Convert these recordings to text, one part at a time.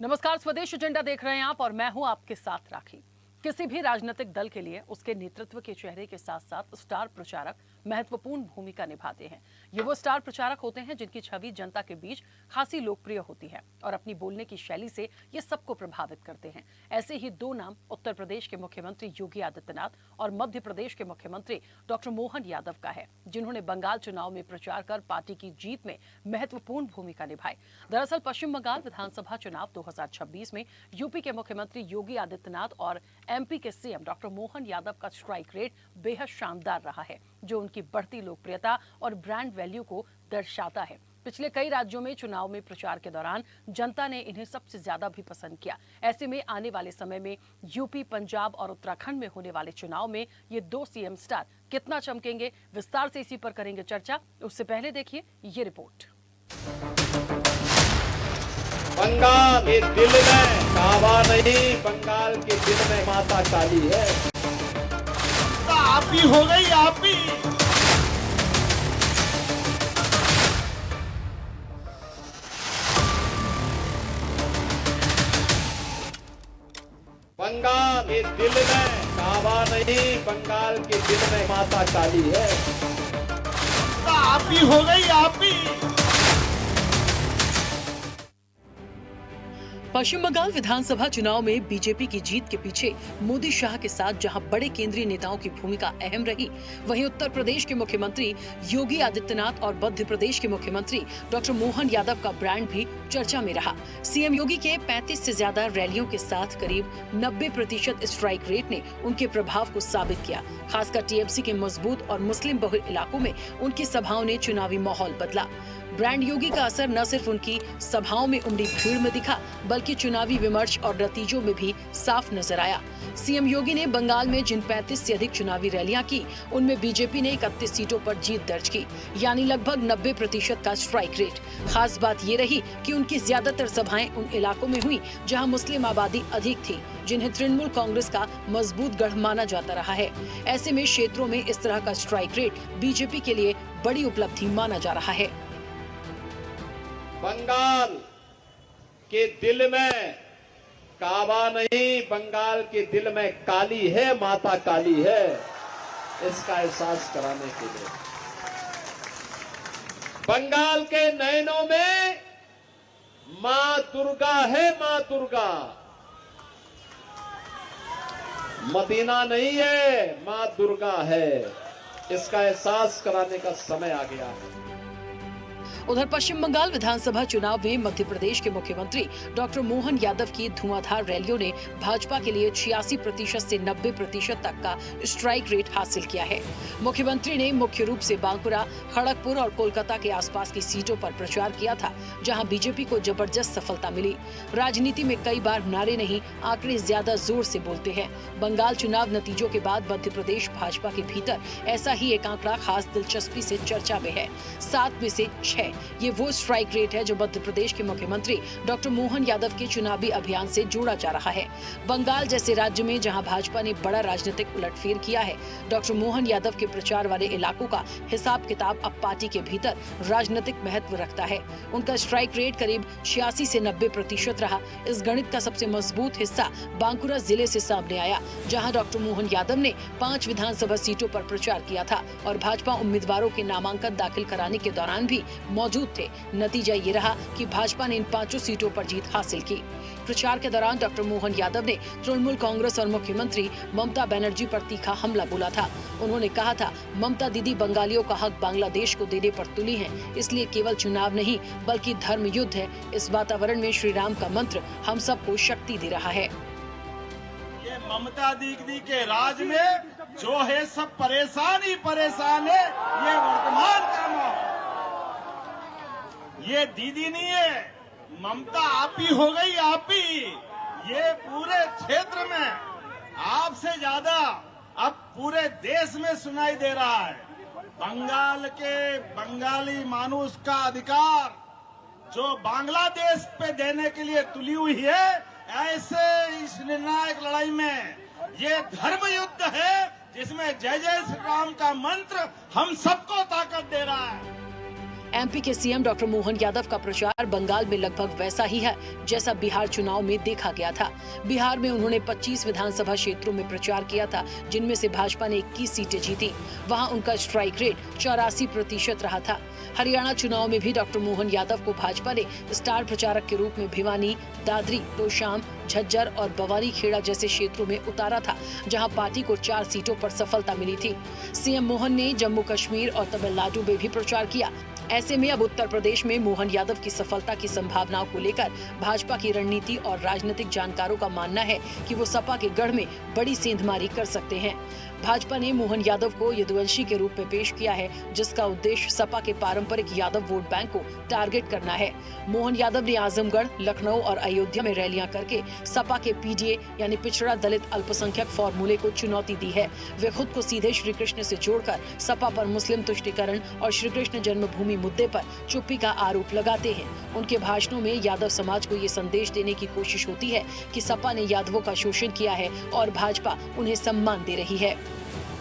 नमस्कार, स्वदेश एजेंडा देख रहे हैं आप और मैं हूं आपके साथ राखी। किसी भी राजनीतिक दल के लिए उसके नेतृत्व के चेहरे के साथ साथ स्टार प्रचारक महत्वपूर्ण भूमिका निभाते हैं। ये वो स्टार प्रचारक होते हैं जिनकी छवि जनता के बीच खासी लोकप्रिय होती है और अपनी बोलने की शैली से ये सबको प्रभावित करते हैं। ऐसे ही दो नाम उत्तर प्रदेश के मुख्यमंत्री योगी आदित्यनाथ और मध्य प्रदेश के मुख्यमंत्री डॉक्टर मोहन यादव का है, जिन्होंने बंगाल चुनाव में प्रचार कर पार्टी की जीत में महत्वपूर्ण भूमिका निभाई। दरअसल पश्चिम बंगाल विधानसभा चुनाव 2026 में यूपी के मुख्यमंत्री योगी आदित्यनाथ और एमपी के सीएम डॉक्टर मोहन यादव का स्ट्राइक रेट बेहद शानदार रहा है, जो उनकी बढ़ती लोकप्रियता और ब्रांड वैल्यू को दर्शाता है। पिछले कई राज्यों में चुनाव में प्रचार के दौरान जनता ने इन्हें सबसे ज्यादा भी पसंद किया। ऐसे में आने वाले समय में यूपी, पंजाब और उत्तराखंड में होने वाले चुनाव में ये दो सीएम स्टार कितना चमकेंगे, विस्तार से इसी पर करेंगे चर्चा। उससे पहले देखिए ये रिपोर्ट। बंगाल के दिल में काबा नहीं, बंगाल के दिल में माता काली है। आप ही हो गई, आप ही। बंगाल के दिल में काबा नहीं, बंगाल के दिल में माता काली है। आप ही हो गई, आप ही। पश्चिम बंगाल विधानसभा चुनाव में बीजेपी की जीत के पीछे मोदी शाह के साथ जहां बड़े केंद्रीय नेताओं की भूमिका अहम रही, वहीं उत्तर प्रदेश के मुख्यमंत्री योगी आदित्यनाथ और मध्य प्रदेश के मुख्यमंत्री डॉक्टर मोहन यादव का ब्रांड भी चर्चा में रहा। सीएम योगी के 35 से ज्यादा रैलियों के साथ करीब 90% स्ट्राइक रेट ने उनके प्रभाव को साबित किया। खासकर टीएमसी के मजबूत और मुस्लिम बहुल इलाकों में उनकी सभाओं ने चुनावी माहौल बदला। ब्रांड योगी का असर न सिर्फ उनकी सभाओं में उमड़ी भीड़ में दिखा, बल्कि चुनावी विमर्श और नतीजों में भी साफ नजर आया। सीएम योगी ने बंगाल में जिन 35 से अधिक चुनावी रैलियां की, उनमें बीजेपी ने 31 सीटों पर जीत दर्ज की, यानी लगभग 90% का स्ट्राइक रेट। खास बात ये रही कि उनकी ज्यादातर सभाएं उन इलाकों में हुई जहां मुस्लिम आबादी अधिक थी, जिन्हें तृणमूल कांग्रेस का मजबूत गढ़ माना जाता रहा है। ऐसे में क्षेत्रों में इस तरह का स्ट्राइक रेट बीजेपी के लिए बड़ी उपलब्धि माना जा रहा है। बंगाल के दिल में काबा नहीं, बंगाल के दिल में काली है, माता काली है। इसका एहसास कराने के लिए बंगाल के नयनों में मां दुर्गा है, मां दुर्गा। मदीना नहीं है, मां दुर्गा है। इसका एहसास कराने का समय आ गया है। उधर पश्चिम बंगाल विधानसभा चुनाव में मध्य प्रदेश के मुख्यमंत्री डॉक्टर मोहन यादव की धुआंधार रैलियों ने भाजपा के लिए 86% से 90% तक का स्ट्राइक रेट हासिल किया है। मुख्यमंत्री ने मुख्य रूप से बांकुरा, खड़गपुर और कोलकाता के आसपास की सीटों पर प्रचार किया था, जहां बीजेपी को जबरदस्त सफलता मिली। राजनीति में कई बार नारे नहीं, आंकड़े ज्यादा जोर से बोलते हैं। बंगाल चुनाव नतीजों के बाद मध्य प्रदेश भाजपा के भीतर ऐसा ही एक आंकड़ा खास दिलचस्पी से चर्चा में है। 7 में से 6 ये वो स्ट्राइक रेट है जो मध्य प्रदेश के मुख्यमंत्री डॉक्टर मोहन यादव के चुनावी अभियान से जोड़ा जा रहा है। बंगाल जैसे राज्य में जहां भाजपा ने बड़ा राजनीतिक उलटफेर किया है, डॉक्टर मोहन यादव के प्रचार वाले इलाकों का हिसाब किताब अब पार्टी के भीतर राजनीतिक महत्व रखता है। उनका स्ट्राइक रेट करीब 86 से 90% रहा। इस गणित का सबसे मजबूत हिस्सा बांकुरा जिले से सामने आया, जहाँ डॉक्टर मोहन यादव ने 5 विधानसभा सीटों पर प्रचार किया था और भाजपा उम्मीदवारों के नामांकन दाखिल कराने के दौरान भी मौजूद थे। नतीजा ये रहा कि भाजपा ने इन 5 सीटों पर जीत हासिल की। प्रचार के दौरान डॉक्टर मोहन यादव ने तृणमूल कांग्रेस और मुख्यमंत्री ममता बनर्जी पर तीखा हमला बोला था। उन्होंने कहा था, ममता दीदी बंगालियों का हक बांग्लादेश को देने पर तुली हैं, इसलिए केवल चुनाव नहीं बल्कि धर्म युद्ध है। इस वातावरण में श्री राम का मंत्र हम सबको शक्ति दे रहा है। ये ममता दीदी के राज में जो है सब परेशान ही परेशान है। ये वर्तमान का माहौल, ये दीदी नहीं है, ममता आप ही हो गई, आप ही। ये पूरे क्षेत्र में आपसे ज्यादा अब पूरे देश में सुनाई दे रहा है। बंगाल के बंगाली मानुष का अधिकार जो बांग्लादेश पे देने के लिए तुली हुई है, ऐसे इस निर्णायक लड़ाई में ये धर्म युद्ध है, जिसमें जय जय श्री राम का मंत्र हम सबको ताकत दे रहा है। एमपी के सीएम डॉक्टर मोहन यादव का प्रचार बंगाल में लगभग वैसा ही है जैसा बिहार चुनाव में देखा गया था। बिहार में उन्होंने 25 विधानसभा क्षेत्रों में प्रचार किया था, जिनमें से भाजपा ने 21 सीटें जीती। वहां उनका स्ट्राइक रेट 84% रहा था। हरियाणा चुनाव में भी डॉक्टर मोहन यादव को भाजपा ने स्टार प्रचारक के रूप में भिवानी, दादरी, तोशाम, झज्जर और बवानीखेड़ा जैसे क्षेत्रों में उतारा था, जहां पार्टी को 4 सीटों पर सफलता मिली थी। सीएम मोहन ने जम्मू कश्मीर और तमिलनाडु में भी प्रचार किया। ऐसे में अब उत्तर प्रदेश में मोहन यादव की सफलता की संभावनाओं को लेकर भाजपा की रणनीति और राजनीतिक जानकारों का मानना है कि वो सपा के गढ़ में बड़ी सेंधमारी कर सकते हैं। भाजपा ने मोहन यादव को यदुवंशी के रूप में पेश किया है, जिसका उद्देश्य सपा के पारंपरिक यादव वोट बैंक को टारगेट करना है। मोहन यादव ने आजमगढ़, लखनऊ और अयोध्या में रैलियां करके सपा के पीडीए यानी पिछड़ा दलित अल्पसंख्यक फॉर्मूले को चुनौती दी है। वे खुद को सीधे श्री कृष्ण से जोड़कर सपा पर मुस्लिम तुष्टीकरण और श्री कृष्ण जन्मभूमि मुद्दे पर चुप्पी का आरोप लगाते हैं। उनके भाषणों में यादव समाज को ये संदेश देने की कोशिश होती है कि सपा ने यादवों का शोषण किया है और भाजपा उन्हें सम्मान दे रही है।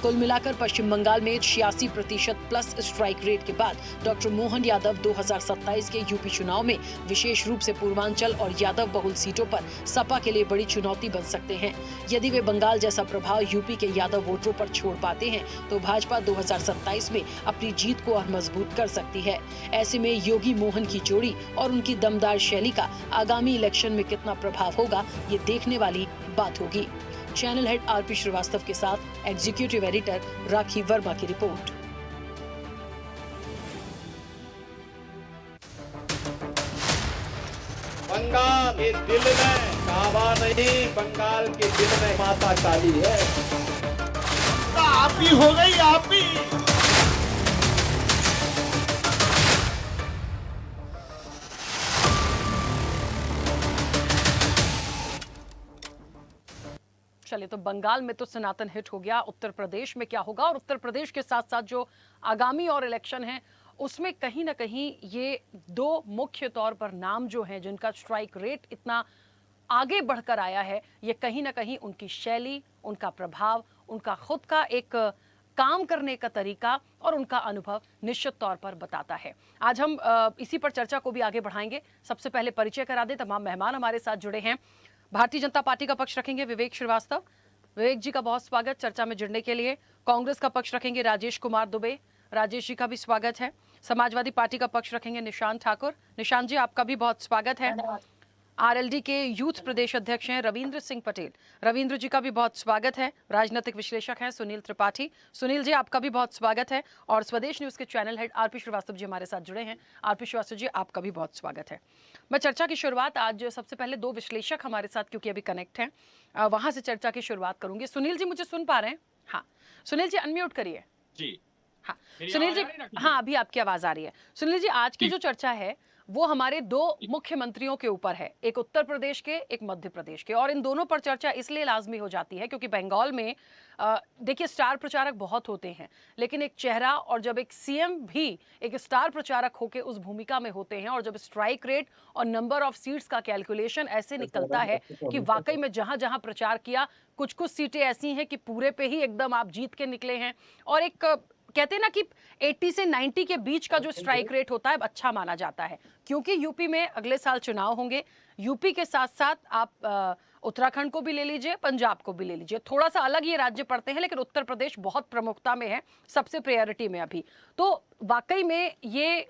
कुल मिलाकर पश्चिम बंगाल में 86% प्लस स्ट्राइक रेट के बाद डॉक्टर मोहन यादव 2027 के यूपी चुनाव में विशेष रूप से पूर्वांचल और यादव बहुल सीटों पर सपा के लिए बड़ी चुनौती बन सकते हैं। यदि वे बंगाल जैसा प्रभाव यूपी के यादव वोटरों पर छोड़ पाते हैं तो भाजपा 2027 में अपनी जीत को और मजबूत कर सकती है। ऐसे में योगी मोहन की जोड़ी और उनकी दमदार शैली का आगामी इलेक्शन में कितना प्रभाव होगा, ये देखने वाली बात होगी। चैनल हेड आरपी श्रीवास्तव के साथ एग्जीक्यूटिव एडिटर राखी वर्मा की रिपोर्ट। बंगाल के दिल में काबा नहीं, बंगाल के दिल में माता काली है। आप ही हो गई, आप ही। चलिए, तो बंगाल में तो सनातन हिट हो गया। उत्तर प्रदेश में क्या होगा, और उत्तर प्रदेश के साथ साथ जो आगामी और इलेक्शन है उसमें कहीं ना कहीं ये दो मुख्य तौर पर नाम जो हैं जिनका स्ट्राइक रेट इतना आगे बढ़कर आया है, ये कहीं ना कहीं उनकी शैली, उनका प्रभाव, उनका खुद का एक काम करने का तरीका और उनका अनुभव निश्चित तौर पर बताता है। आज हम इसी पर चर्चा को भी आगे बढ़ाएंगे। सबसे पहले परिचय करा दें, तमाम मेहमान हमारे साथ जुड़े हैं। भारतीय जनता पार्टी का पक्ष रखेंगे विवेक श्रीवास्तव। विवेक जी का बहुत स्वागत चर्चा में जुड़ने के लिए। कांग्रेस का पक्ष रखेंगे राजेश कुमार दुबे। राजेश जी का भी स्वागत है। समाजवादी पार्टी का पक्ष रखेंगे निशांत ठाकुर। निशांत जी, आपका भी बहुत स्वागत है। आरएलडी के यूथ प्रदेश अध्यक्ष हैं रविंद्र सिंह पटेल। रविंद्र जी का भी बहुत स्वागत है। राजनीतिक विश्लेषक हैं सुनील त्रिपाठी। सुनील जी, आपका भी बहुत स्वागत है। और स्वदेश न्यूज के channel head RP Srivastava ji हमारे साथ जुड़े हैं। आरपी श्रीवास्तव जी, आपका भी बहुत स्वागत है। मैं चर्चा की शुरुआत आज सबसे पहले दो विश्लेषक हमारे साथ क्योंकि अभी कनेक्ट हैं, वहां से चर्चा की शुरुआत करूंगी। सुनील जी, मुझे सुन पा रहे हैं? हाँ, सुनील जी अनम्यूट करिए जी। हाँ सुनील जी, हाँ अभी आपकी आवाज आ रही है। सुनील जी, आज की जो चर्चा है वो हमारे दो मुख्यमंत्रियों के ऊपर है, एक उत्तर प्रदेश के, एक मध्य प्रदेश के। और इन दोनों पर चर्चा इसलिए लाजमी हो जाती है क्योंकि बंगाल में देखिए स्टार प्रचारक बहुत होते हैं, लेकिन एक चेहरा और जब एक सीएम भी एक स्टार प्रचारक होकर उस भूमिका में होते हैं और जब स्ट्राइक रेट और नंबर ऑफ सीट्स का कैलकुलेशन ऐसे निकलता है कि वाकई में जहां जहां प्रचार किया कुछ कुछ सीटें ऐसी हैं कि पूरे पे ही एकदम आप जीत के निकले हैं। और एक कहते हैं ना कि 80 से 90 के बीच का जो स्ट्राइक रेट होता है अच्छा माना जाता है, क्योंकि यूपी में अगले साल चुनाव होंगे। यूपी के साथ साथ आप उत्तराखंड को भी ले लीजिए, पंजाब को भी ले लीजिए। थोड़ा सा अलग ये राज्य पड़ते हैं, लेकिन उत्तर प्रदेश बहुत प्रमुखता में है, सबसे प्रायोरिटी में अभी। तो वाकई में ये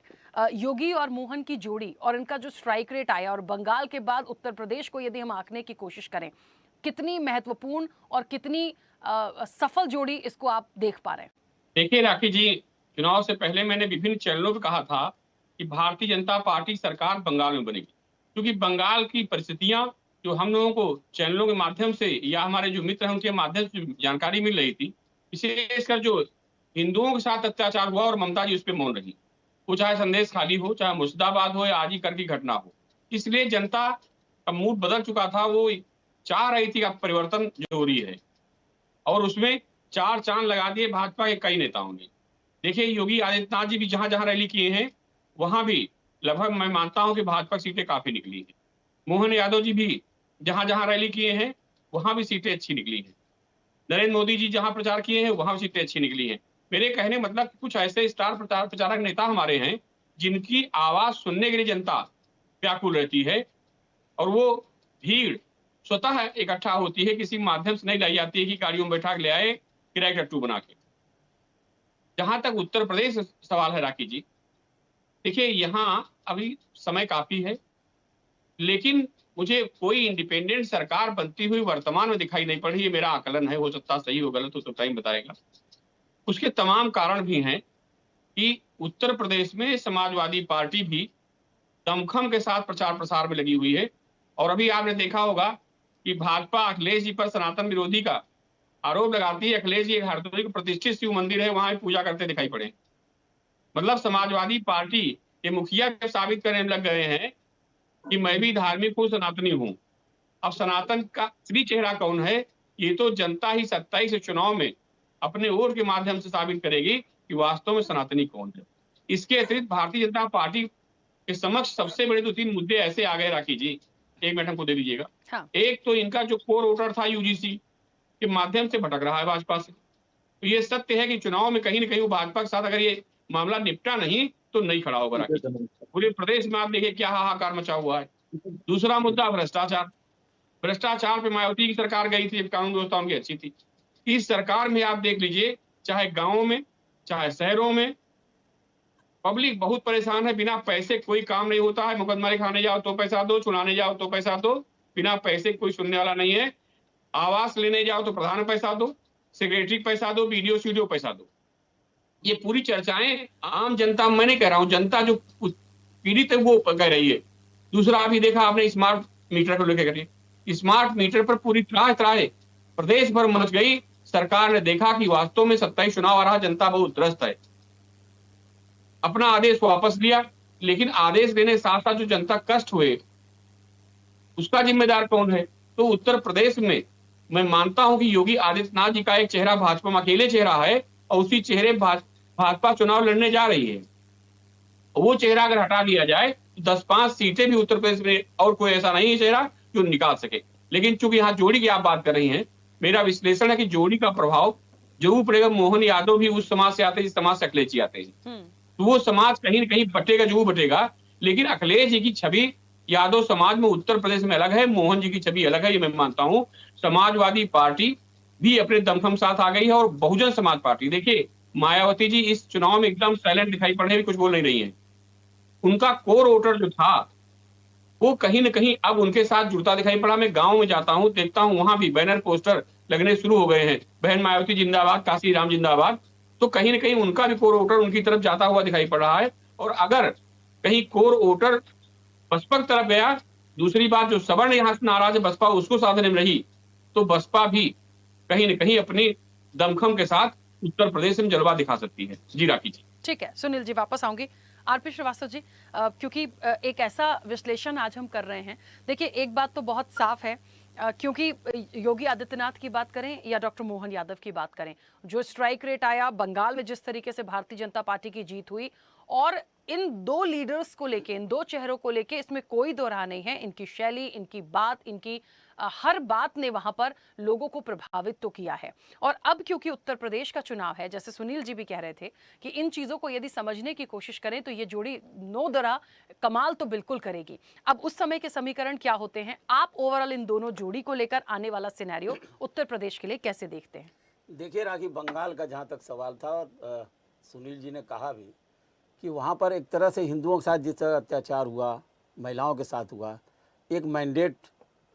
योगी और मोहन की जोड़ी और इनका जो स्ट्राइक रेट आया, और बंगाल के बाद उत्तर प्रदेश को यदि हम आंकने की कोशिश करें, कितनी महत्वपूर्ण और कितनी सफल जोड़ी इसको आप देख पा रहे हैं? देखिए राखी जी, चुनाव से पहले मैंने विभिन्न चैनलों पे कहा था कि भारतीय जनता पार्टी सरकार बंगाल में बनेगी, क्योंकि बंगाल की परिस्थितियां जो हम लोगों को चैनलों के माध्यम से या हमारे जो मित्र हैं उनके माध्यम से जानकारी मिल रही थी। विशेषकर जो हिंदुओं के साथ अत्याचार हुआ और ममता जी उस पर मौन रही, वो चाहे संदेश खाली हो, चाहे मुर्शिदाबाद हो या आज ही कर की घटना हो, इसलिए जनता का मूड बदल चुका था। वो चाह रही थी अब परिवर्तन जरूरी है, और उसमें चार चांद लगा दिए भाजपा के कई नेताओं ने। देखिए, योगी आदित्यनाथ जी भी जहां जहां रैली किए हैं वहां भी लगभग मैं मानता हूं कि भाजपा सीटें काफी निकली हैं। मोहन यादव जी भी जहां जहां रैली किए हैं वहां भी सीटें अच्छी निकली हैं। नरेंद्र मोदी जी जहां प्रचार किए हैं वहां भी सीटें अच्छी निकली हैं। मेरे कहने मतलब कुछ ऐसे स्टार प्रचारक नेता हमारे हैं जिनकी आवाज सुनने के लिए जनता व्याकुल रहती है, और वो भीड़ स्वतः इकट्ठा होती है, किसी माध्यम से नहीं लाई जाती है कि गाड़ियों में बैठा के ले आए किराए टट्टू बना के। जहां तक उत्तर प्रदेश सवाल है राखी जी, देखिए यहाँ अभी समय काफी है, लेकिन मुझे कोई इंडिपेंडेंट सरकार बनती हुई वर्तमान में दिखाई नहीं पड़ी। ये मेरा आकलन है, हो सकता सही हो गलत हो तो टाइम बताएगा। उसके तमाम कारण भी हैं कि उत्तर प्रदेश में समाजवादी पार्टी भी दमखम के साथ प्रचार प्रसार में लगी हुई है। और अभी आपने देखा होगा कि भाजपा अखिलेश जी पर सनातन विरोधी का आरोप लगाती है। अखिलेश जी एक हरदोई का प्रतिष्ठित शिव मंदिर है, वहां पूजा करते दिखाई पड़े। मतलब समाजवादी पार्टी के मुखिया साबित करने में लग गए हैं कि मैं भी धार्मिक हूँ, सनातनी हूँ। अब सनातन का असली चेहरा कौन है, ये तो जनता ही 27 चुनाव में अपने वोट के माध्यम से साबित करेगी कि वास्तव में सनातनी कौन है। इसके अतिरिक्त भारतीय जनता पार्टी के समक्ष सबसे बड़े 2-3 मुद्दे ऐसे आ गए राखी जी, 1 मिनट हमको दे दीजिएगा। हाँ। एक तो इनका जो कोर वोटर था यूजीसी के माध्यम से भटक रहा है भाजपा से। तो ये सत्य है कि चुनाव में कहीं ना कहीं वो भाजपा के साथ अगर ये मामला निपटा नहीं तो नहीं खड़ा होगा राखी जी। पूरे प्रदेश में आप देखिए क्या हाहाकार मचा हुआ है। दूसरा मुद्दा भ्रष्टाचार। भ्रष्टाचार पे मायावती की सरकार गई थी, कानून व्यवस्था उनकी अच्छी थी। इस सरकार में आप देख लीजिए, चाहे गांवों में चाहे शहरों में पब्लिक बहुत परेशान है। बिना पैसे कोई काम नहीं होता है। मुकदमा लिखाने जाओ तो पैसा दो, छुड़ाने जाओ तो पैसा दो, बिना पैसे कोई सुनने वाला नहीं है। आवास लेने जाओ तो प्रधान पैसा दो, सेक्रेटरी पैसा दो, बीडीओ सीडीओ पैसा दो। ये पूरी चर्चाएं आम जनता, मैं नहीं कह रहा हूं, जनता जो पीड़ित है वो कह रही है। दूसरा अभी देखा आपने स्मार्ट मीटर को लेकर करिए, स्मार्ट मीटर पर पूरी त्राह प्रदेश भर मच गई। सरकार ने देखा कि वास्तव में 27 चुनाव आ रहा, जनता बहुत त्रस्त है, अपना आदेश वापस लिया। लेकिन आदेश देने साथ साथ जो जनता कष्ट हुए उसका जिम्मेदार कौन है? तो उत्तर प्रदेश में मैं मानता हूं कि योगी आदित्यनाथ जी का एक चेहरा भाजपा में अकेले चेहरा है, और उसी चेहरे भाजपा चुनाव लड़ने जा रही है। वो चेहरा अगर हटा दिया जाए तो 10-5 सीटें भी उत्तर प्रदेश में और कोई ऐसा नहीं है चेहरा जो निकाल सके। लेकिन चूंकि यहाँ जोड़ी की आप बात कर रही हैं, मेरा विश्लेषण है कि जोड़ी का प्रभाव जरूर पड़ेगा। मोहन यादव भी उस समाज से आते हैं जिस समाज से अखिलेश जी आते हैं, तो वो समाज कहीं न कहीं बटेगा, जरूर बटेगा। लेकिन अखिलेश जी की छवि यादव समाज में उत्तर प्रदेश में अलग है, मोहन जी की छवि अलग है, ये मैं मानता हूं। समाजवादी पार्टी भी अपने दमखम साथ आ गई है, और बहुजन समाज पार्टी, देखिए मायावती जी इस चुनाव में एकदम साइलेंट दिखाई पड़ रही है, कुछ बोल नहीं रही है। उनका कोर वोटर जो था वो कहीं न कहीं अब उनके साथ जुड़ता दिखाई पड़ा। मैं गांव में जाता हूं, देखता हूं वहां भी बैनर पोस्टर लगने शुरू हो गए हैं, बहन मायावती जिंदाबाद, काशी राम जिंदाबाद। तो कहीं न कहीं उनका भी कोर वोटर उनकी तरफ जाता हुआ दिखाई पड़ रहा है। और अगर कहीं कोर वोटर बसपा की तरफ गया, दूसरी बात जो सवर्ण यहाँ से नाराज है बसपा उसको साधने में रही, तो बसपा भी कहीं न कहीं अपनी दमखम के साथ उत्तर प्रदेश में जलवा दिखा सकती है। जी राखी जी। ठीक है सुनील जी, वापस आऊंगी। आरपी श्रीवास्तव जी, क्योंकि एक ऐसा विश्लेषण आज हम कर रहे हैं, देखिए एक बात तो बहुत साफ है, क्योंकि योगी आदित्यनाथ की बात करें या डॉक्टर मोहन यादव की बात करें, जो स्ट्राइक रेट आया बंगाल में, जिस तरीके से भारतीय जनता पार्टी की जीत हुई, और इन दो लीडर्स को लेके, इन दो चेहरों को लेके इसमें कोई दो राह नहीं है। इनकी शैली, इनकी बात, इनकी हर बात ने वहां पर लोगों को प्रभावित तो किया है। और अब क्योंकि उत्तर प्रदेश का चुनाव है, जैसे सुनील जी भी कह रहे थे कि इन चीजों को यदि समझने की कोशिश करें तो ये जोड़ी नो दरा कमाल तो बिल्कुल करेगी। अब उस समय के समीकरण क्या होते हैं, आप ओवरऑल इन दोनों जोड़ी को लेकर आने वाला सिनेरियो उत्तर प्रदेश के लिए कैसे देखते हैं? देखिए राखी, बंगाल का जहाँ तक सवाल था, और सुनील जी ने कहा भी कि वहाँ पर एक तरह से हिंदुओं के साथ जिस तरह अत्याचार हुआ, महिलाओं के साथ हुआ, एक मैंडेट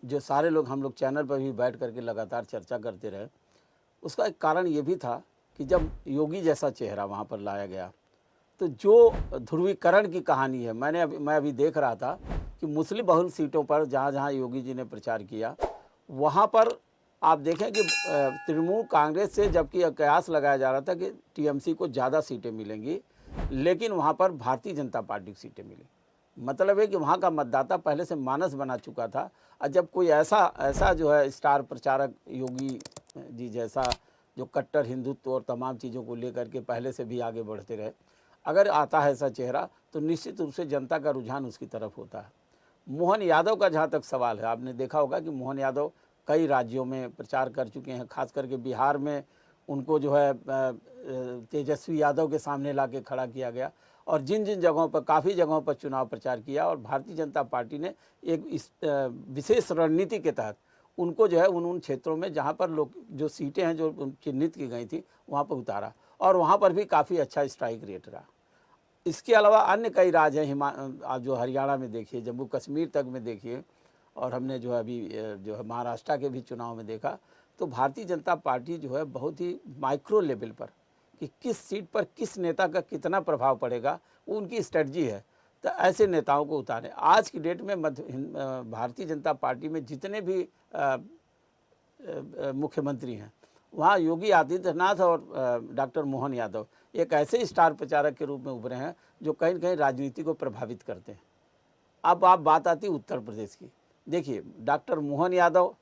जो सारे लोग, हम लोग चैनल पर भी बैठ करके लगातार चर्चा करते रहे, उसका एक कारण ये भी था कि जब योगी जैसा चेहरा वहाँ पर लाया गया, तो जो ध्रुवीकरण की कहानी है, मैं अभी देख रहा था कि मुस्लिम बहुल सीटों पर जहाँ जहाँ योगी जी ने प्रचार किया, वहाँ पर आप देखें कि तृणमूल कांग्रेस से जबकि कयास लगाया जा रहा था कि टीएमसी को ज़्यादा सीटें मिलेंगी, लेकिन वहाँ पर भारतीय जनता पार्टी की सीटें मिली। मतलब है कि वहाँ का मतदाता पहले से मानस बना चुका था। और जब कोई ऐसा जो है स्टार प्रचारक योगी जी जैसा, जो कट्टर हिंदुत्व और तमाम चीज़ों को लेकर के पहले से भी आगे बढ़ते रहे, अगर आता है ऐसा चेहरा, तो निश्चित रूप से जनता का रुझान उसकी तरफ होता है। मोहन यादव का जहाँ तक सवाल है, आपने देखा होगा कि मोहन यादव कई राज्यों में प्रचार कर चुके हैं, खास करके बिहार में उनको जो है तेजस्वी यादव के सामने ला के खड़ा किया गया, और जिन जिन जगहों पर, काफ़ी जगहों पर चुनाव प्रचार किया, और भारतीय जनता पार्टी ने एक इस विशेष रणनीति के तहत उनको जो है उन क्षेत्रों में जहाँ पर लोग जो सीटें हैं जो चिन्हित की गई थी वहाँ पर उतारा, और वहाँ पर भी काफ़ी अच्छा स्ट्राइक रेट रहा। इसके अलावा अन्य कई राज्य हैं, आप जो हरियाणा में देखिए, जम्मू कश्मीर तक में देखिए, और हमने जो है अभी जो है महाराष्ट्र के भी चुनाव में देखा, तो भारतीय जनता पार्टी जो है बहुत ही माइक्रो लेवल पर कि किस सीट पर किस नेता का कितना प्रभाव पड़ेगा, वो उनकी स्ट्रेटजी है। तो ऐसे नेताओं को उतारे। आज की डेट में भारतीय जनता पार्टी में जितने भी मुख्यमंत्री हैं, वहाँ योगी आदित्यनाथ और डॉक्टर मोहन यादव एक ऐसे स्टार प्रचारक के रूप में उभरे हैं जो कहीं न कहीं राजनीति को प्रभावित करते हैं। अब आप बात आती है उत्तर प्रदेश की। देखिए, डॉक्टर मोहन यादव,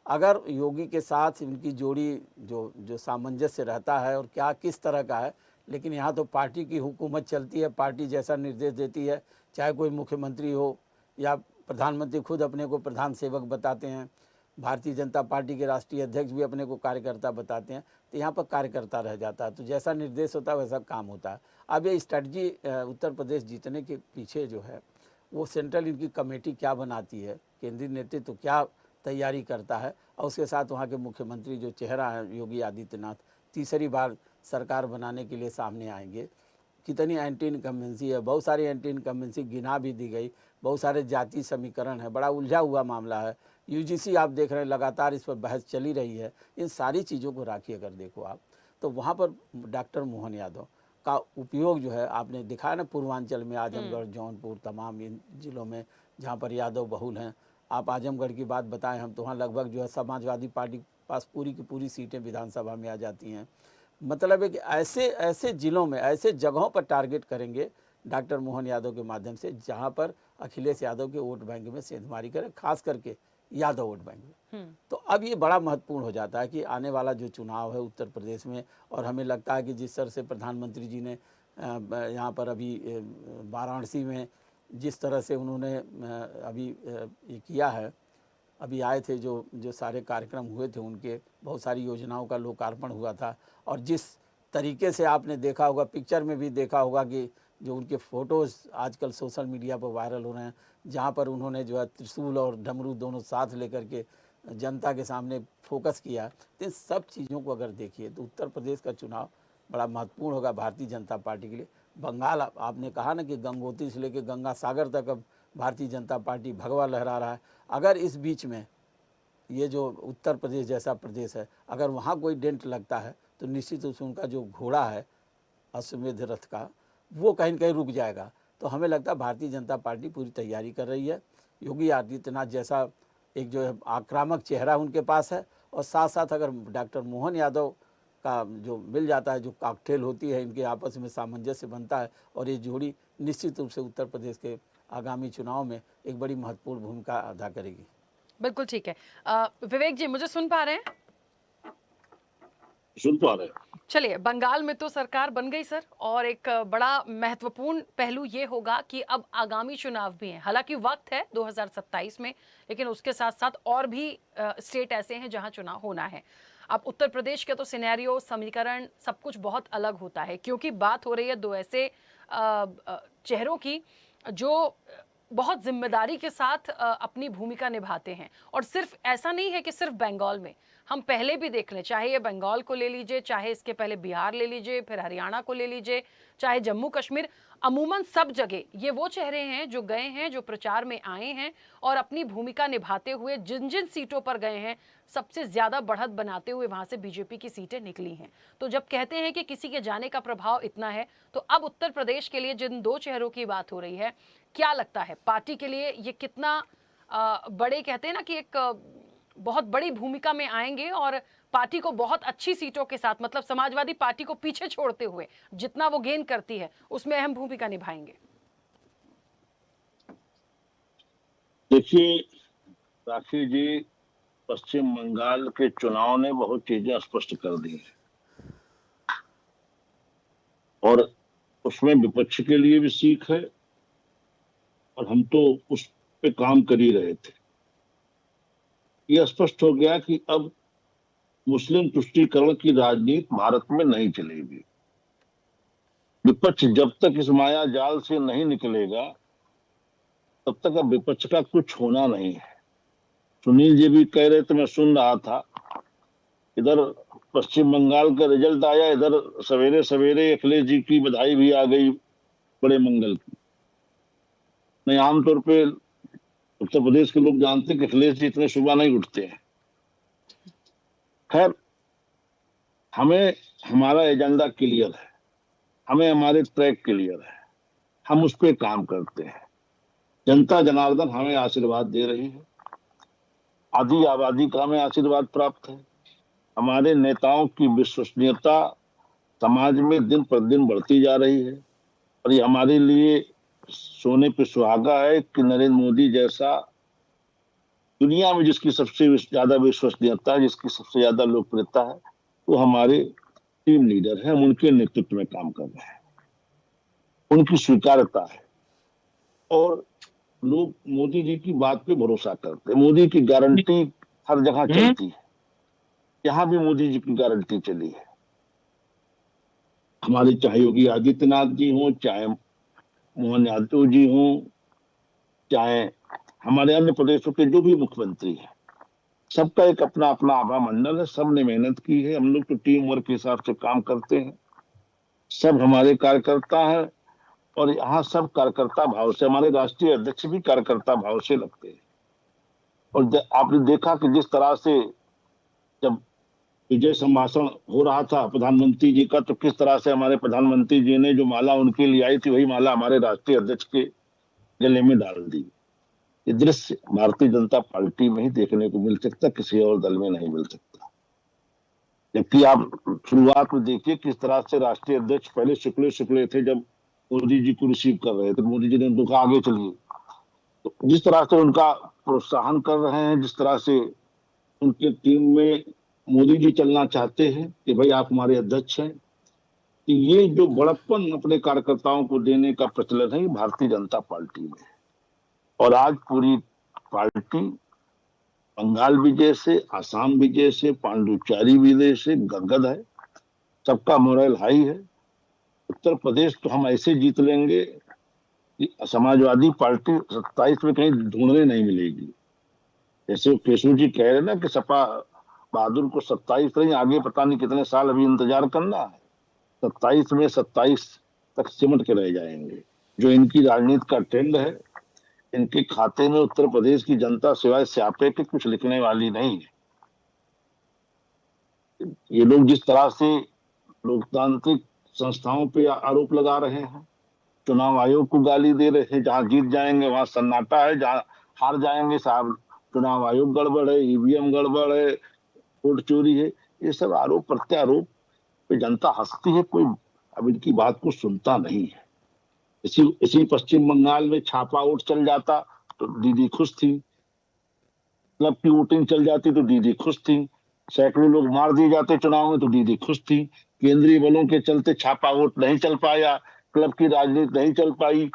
अगर योगी के साथ उनकी जोड़ी जो सामंजस्य रहता है और क्या किस तरह का है, लेकिन यहाँ तो पार्टी की हुकूमत चलती है, पार्टी जैसा निर्देश देती है, चाहे कोई मुख्यमंत्री हो या प्रधानमंत्री खुद अपने को प्रधान सेवक बताते हैं, भारतीय जनता पार्टी के राष्ट्रीय अध्यक्ष भी अपने को कार्यकर्ता बताते हैं, तो यहाँ पर कार्यकर्ता रह जाता है। तो जैसा निर्देश होता है वैसा काम होता है। अब ये स्ट्रेटजी उत्तर प्रदेश जीतने के पीछे जो है वो सेंट्रल इनकी कमेटी क्या बनाती है, केंद्रीय नेतृत्व क्या तैयारी करता है, और उसके साथ वहाँ के मुख्यमंत्री जो चेहरा है योगी आदित्यनाथ, तीसरी बार सरकार बनाने के लिए सामने आएंगे। कितनी एंटी इनकम्बेंसी है, बहुत सारी एंटी इनकम्बेंसी गिना भी दी गई, बहुत सारे जाति समीकरण है, बड़ा उलझा हुआ मामला है। यूजीसी आप देख रहे हैं लगातार इस पर बहस चली रही है। इन सारी चीज़ों को राखी अगर देखो आप, तो वहाँ पर डॉक्टर मोहन यादव का उपयोग जो है आपने दिखाया ना, पूर्वांचल में आजमगढ़, जौनपुर, तमाम इन जिलों में जहाँ पर यादव बहुल हैं। आप आजमगढ़ की बात बताएं हम, तो वहाँ लगभग जो है समाजवादी पार्टी के पास पूरी की पूरी सीटें विधानसभा में आ जाती हैं। मतलब है कि ऐसे ऐसे जिलों में, ऐसे जगहों पर टारगेट करेंगे डॉक्टर मोहन यादव के माध्यम से, जहाँ पर अखिलेश यादव के वोट बैंक में सेंधमारी करें, खास करके यादव वोट बैंक में। तो अब ये बड़ा महत्वपूर्ण हो जाता है कि आने वाला जो चुनाव है उत्तर प्रदेश में, और हमें लगता है कि जिस तरह से प्रधानमंत्री जी ने यहाँ पर अभी वाराणसी में जिस तरह से उन्होंने अभी ये किया है, अभी आए थे जो सारे कार्यक्रम हुए थे उनके, बहुत सारी योजनाओं का लोकार्पण हुआ था, और जिस तरीके से आपने देखा होगा, पिक्चर में भी देखा होगा कि जो उनके फ़ोटोज़ आजकल सोशल मीडिया पर वायरल हो रहे हैं, जहाँ पर उन्होंने जो है त्रिशूल और डमरू दोनों साथ लेकर के जनता के सामने फोकस किया। तो इन सब चीज़ों को अगर देखिए तो उत्तर प्रदेश का चुनाव बड़ा महत्वपूर्ण होगा भारतीय जनता पार्टी के लिए। बंगाल, आपने कहा ना कि गंगोत्री से लेकर गंगा सागर तक अब भारतीय जनता पार्टी भगवा लहरा रहा है। अगर इस बीच में ये जो उत्तर प्रदेश जैसा प्रदेश है, अगर वहाँ कोई डेंट लगता है तो निश्चित रूप से उनका जो घोड़ा है अश्वमेध रथ का, वो कहीं न कहीं रुक जाएगा। तो हमें लगता है भारतीय जनता पार्टी पूरी तैयारी कर रही है। योगी आदित्यनाथ जैसा एक जो है आक्रामक चेहरा उनके पास है, और साथ साथ अगर डॉक्टर मोहन यादव का जो मिल जाता है, जो कॉकटेल होती है, इनके आपस में सामंजस्य बनता है, और ये जोड़ी निश्चित रूप से उत्तर प्रदेश के आगामी चुनाव में एक बड़ी महत्वपूर्ण भूमिका अदा करेगी। बिल्कुल ठीक है। विवेक जी, मुझे सुन पा रहे हैं? सुन पा रहे हैं। चलिए, बंगाल में तो सरकार बन गई सर, और एक बड़ा महत्वपूर्ण पहलू ये होगा कि अब आगामी चुनाव भी हैं। हालांकि वक्त है 2027 में, लेकिन उसके साथ साथ और भी स्टेट ऐसे हैं जहां चुनाव होना है। अब उत्तर प्रदेश के तो सिनेरियो, समीकरण, सब कुछ बहुत अलग होता है, क्योंकि बात हो रही है दो ऐसे चेहरों की जो बहुत जिम्मेदारी के साथ अपनी भूमिका निभाते हैं। और सिर्फ ऐसा नहीं है कि सिर्फ बंगाल में, हम पहले भी देख लें, चाहे ये बंगाल को ले लीजिए, चाहे इसके पहले बिहार ले लीजिए, फिर हरियाणा को ले लीजिए, चाहे जम्मू कश्मीर, अमूमन सब जगह ये वो चेहरे हैं जो गए हैं, जो प्रचार में आए हैं, और अपनी भूमिका निभाते हुए जिन जिन सीटों पर गए हैं, सबसे ज्यादा बढ़त बनाते हुए वहां से बीजेपी की सीटें निकली हैं। तो जब कहते हैं कि किसी के जाने का प्रभाव इतना है, तो अब उत्तर प्रदेश के लिए जिन दो चेहरों की बात हो रही है, क्या लगता है पार्टी के लिए ये कितना बड़े, कहते हैं ना कि एक बहुत बड़ी भूमिका में आएंगे, और पार्टी को बहुत अच्छी सीटों के साथ, मतलब समाजवादी पार्टी को पीछे छोड़ते हुए जितना वो गेन करती है उसमें अहम भूमिका निभाएंगे? देखिए राखी जी, पश्चिम बंगाल के चुनाव ने बहुत चीजें स्पष्ट कर दी हैं, और उसमें विपक्ष के लिए भी सीख है, और हम तो उस पे काम कर ही रहे थे। यह स्पष्ट हो गया कि अब मुस्लिम तुष्टीकरण की राजनीति भारत में नहीं चलेगी। विपक्ष जब तक इस माया जाल से नहीं निकलेगा तब तक अब विपक्ष का कुछ होना नहीं है। सुनील जी भी कह रहे थे, मैं सुन रहा था, इधर पश्चिम बंगाल का रिजल्ट आया, इधर सवेरे सवेरे अखिलेश जी की बधाई भी आ गई बड़े मंगल की। नहीं, आमतौर पे उत्तर प्रदेश के लोग जानते हैं कि अखिलेश जी इतने सुबह नहीं उठते हैं। खैर, हमें हमारा एजेंडा क्लियर है, हमें हमारे ट्रैक क्लियर है, हम उस पर काम करते हैं। जनता जनार्दन हमें आशीर्वाद दे रही है, आधी आबादी का हमें आशीर्वाद प्राप्त है। हमारे नेताओं की विश्वसनीयता समाज में दिन प्रतिदिन बढ़ती जा रही है और ये हमारे लिए सोने पे सुहागा है कि नरेंद्र मोदी जैसा दुनिया में जिसकी सबसे ज्यादा विश्वसनीयता है, जिसकी सबसे ज्यादा लोकप्रियता है, वो हमारे टीम लीडर हैं। हम उनके नेतृत्व में काम कर रहे हैं, उनकी स्वीकार्यता है और लोग मोदी जी की बात पे भरोसा करते हैं। मोदी की गारंटी हर जगह चलती है, यहाँ भी मोदी जी की गारंटी चली है। हमारे चाहे योगी आदित्यनाथ जी हों, चाहे मोहन यादव जी हों, चाहे हमारे अन्य प्रदेशों के जो भी मुख्यमंत्री हैं, सबका एक अपना अपना आभा मंडल है, सबने मेहनत की है। हम लोग तो टीम वर्क के हिसाब से काम करते हैं, सब हमारे कार्यकर्ता हैं और यहाँ सब कार्यकर्ता भाव से, हमारे राष्ट्रीय अध्यक्ष भी कार्यकर्ता भाव से लगते हैं। और आपने देखा कि जिस तरह से जब विजय संभाषण हो रहा था प्रधानमंत्री जी का, तो किस तरह से हमारे प्रधानमंत्री जी ने जो माला उनके लिए आई थी, वही माला हमारे राष्ट्रीय अध्यक्ष के गले में डाल दी। ये दृश्य भारतीय जनता पार्टी में ही देखने को मिल सकता, किसी और दल में नहीं मिल सकता। जबकि आप शुरुआत में देखिए किस तरह से राष्ट्रीय अध्यक्ष पहले शुक्ले थे, जब मोदी जी को रिसीव कर रहे थे, मोदी जी ने उनको कहा आगे चलिए। तो जिस तरह से उनका प्रोत्साहन कर रहे हैं, जिस तरह से उनकी टीम में मोदी जी चलना चाहते हैं कि भाई आप हमारे अध्यक्ष हैं, कि ये जो बड़प्पन अपने कार्यकर्ताओं को देने का प्रचलन है, भारतीय जनता पार्टी में। और आज पूरी पार्टी बंगाल विजय से, आसाम विजय से, पांडुचेरी विजय से गदगद है, सबका मोरल हाई है। उत्तर प्रदेश तो हम ऐसे जीत लेंगे कि समाजवादी पार्टी 27 में कहीं ढूंढने नहीं मिलेगी। जैसे केशव जी कह रहे ना कि सपा बहादुर को 27 नहीं, आगे पता नहीं कितने साल अभी इंतजार करना है। 27 में 27 तक सिमट के रह जाएंगे। जो इनकी राजनीति का ट्रेंड है, इनके खाते में उत्तर प्रदेश की जनता सिवाय स्यापे के कुछ लिखने वाली नहीं है। ये लोग जिस तरह से लोकतांत्रिक संस्थाओं पे आरोप लगा रहे हैं, चुनाव आयोग को गाली दे रहे हैं, जहां जीत जाएंगे वहां सन्नाटा है, जहां हार जाएंगे साहब चुनाव आयोग गड़बड़ है, ईवीएम गड़बड़ है, वोट चोरी है, ये सब आरोप प्रत्यारोप पे जनता हंसती है, कोई अब इनकी बात को सुनता नहीं है। इसी पश्चिम बंगाल में छापा वोट चल जाता तो दीदी खुश थी, क्लब की वोटिंग चल जाती तो दीदी खुश थी, सैकड़ों लोग मार दिए जाते चुनाव में तो दीदी खुश थी। केंद्रीय बलों के चलते छापा वोट नहीं चल पाया, क्लब की राजनीति नहीं चल पाई,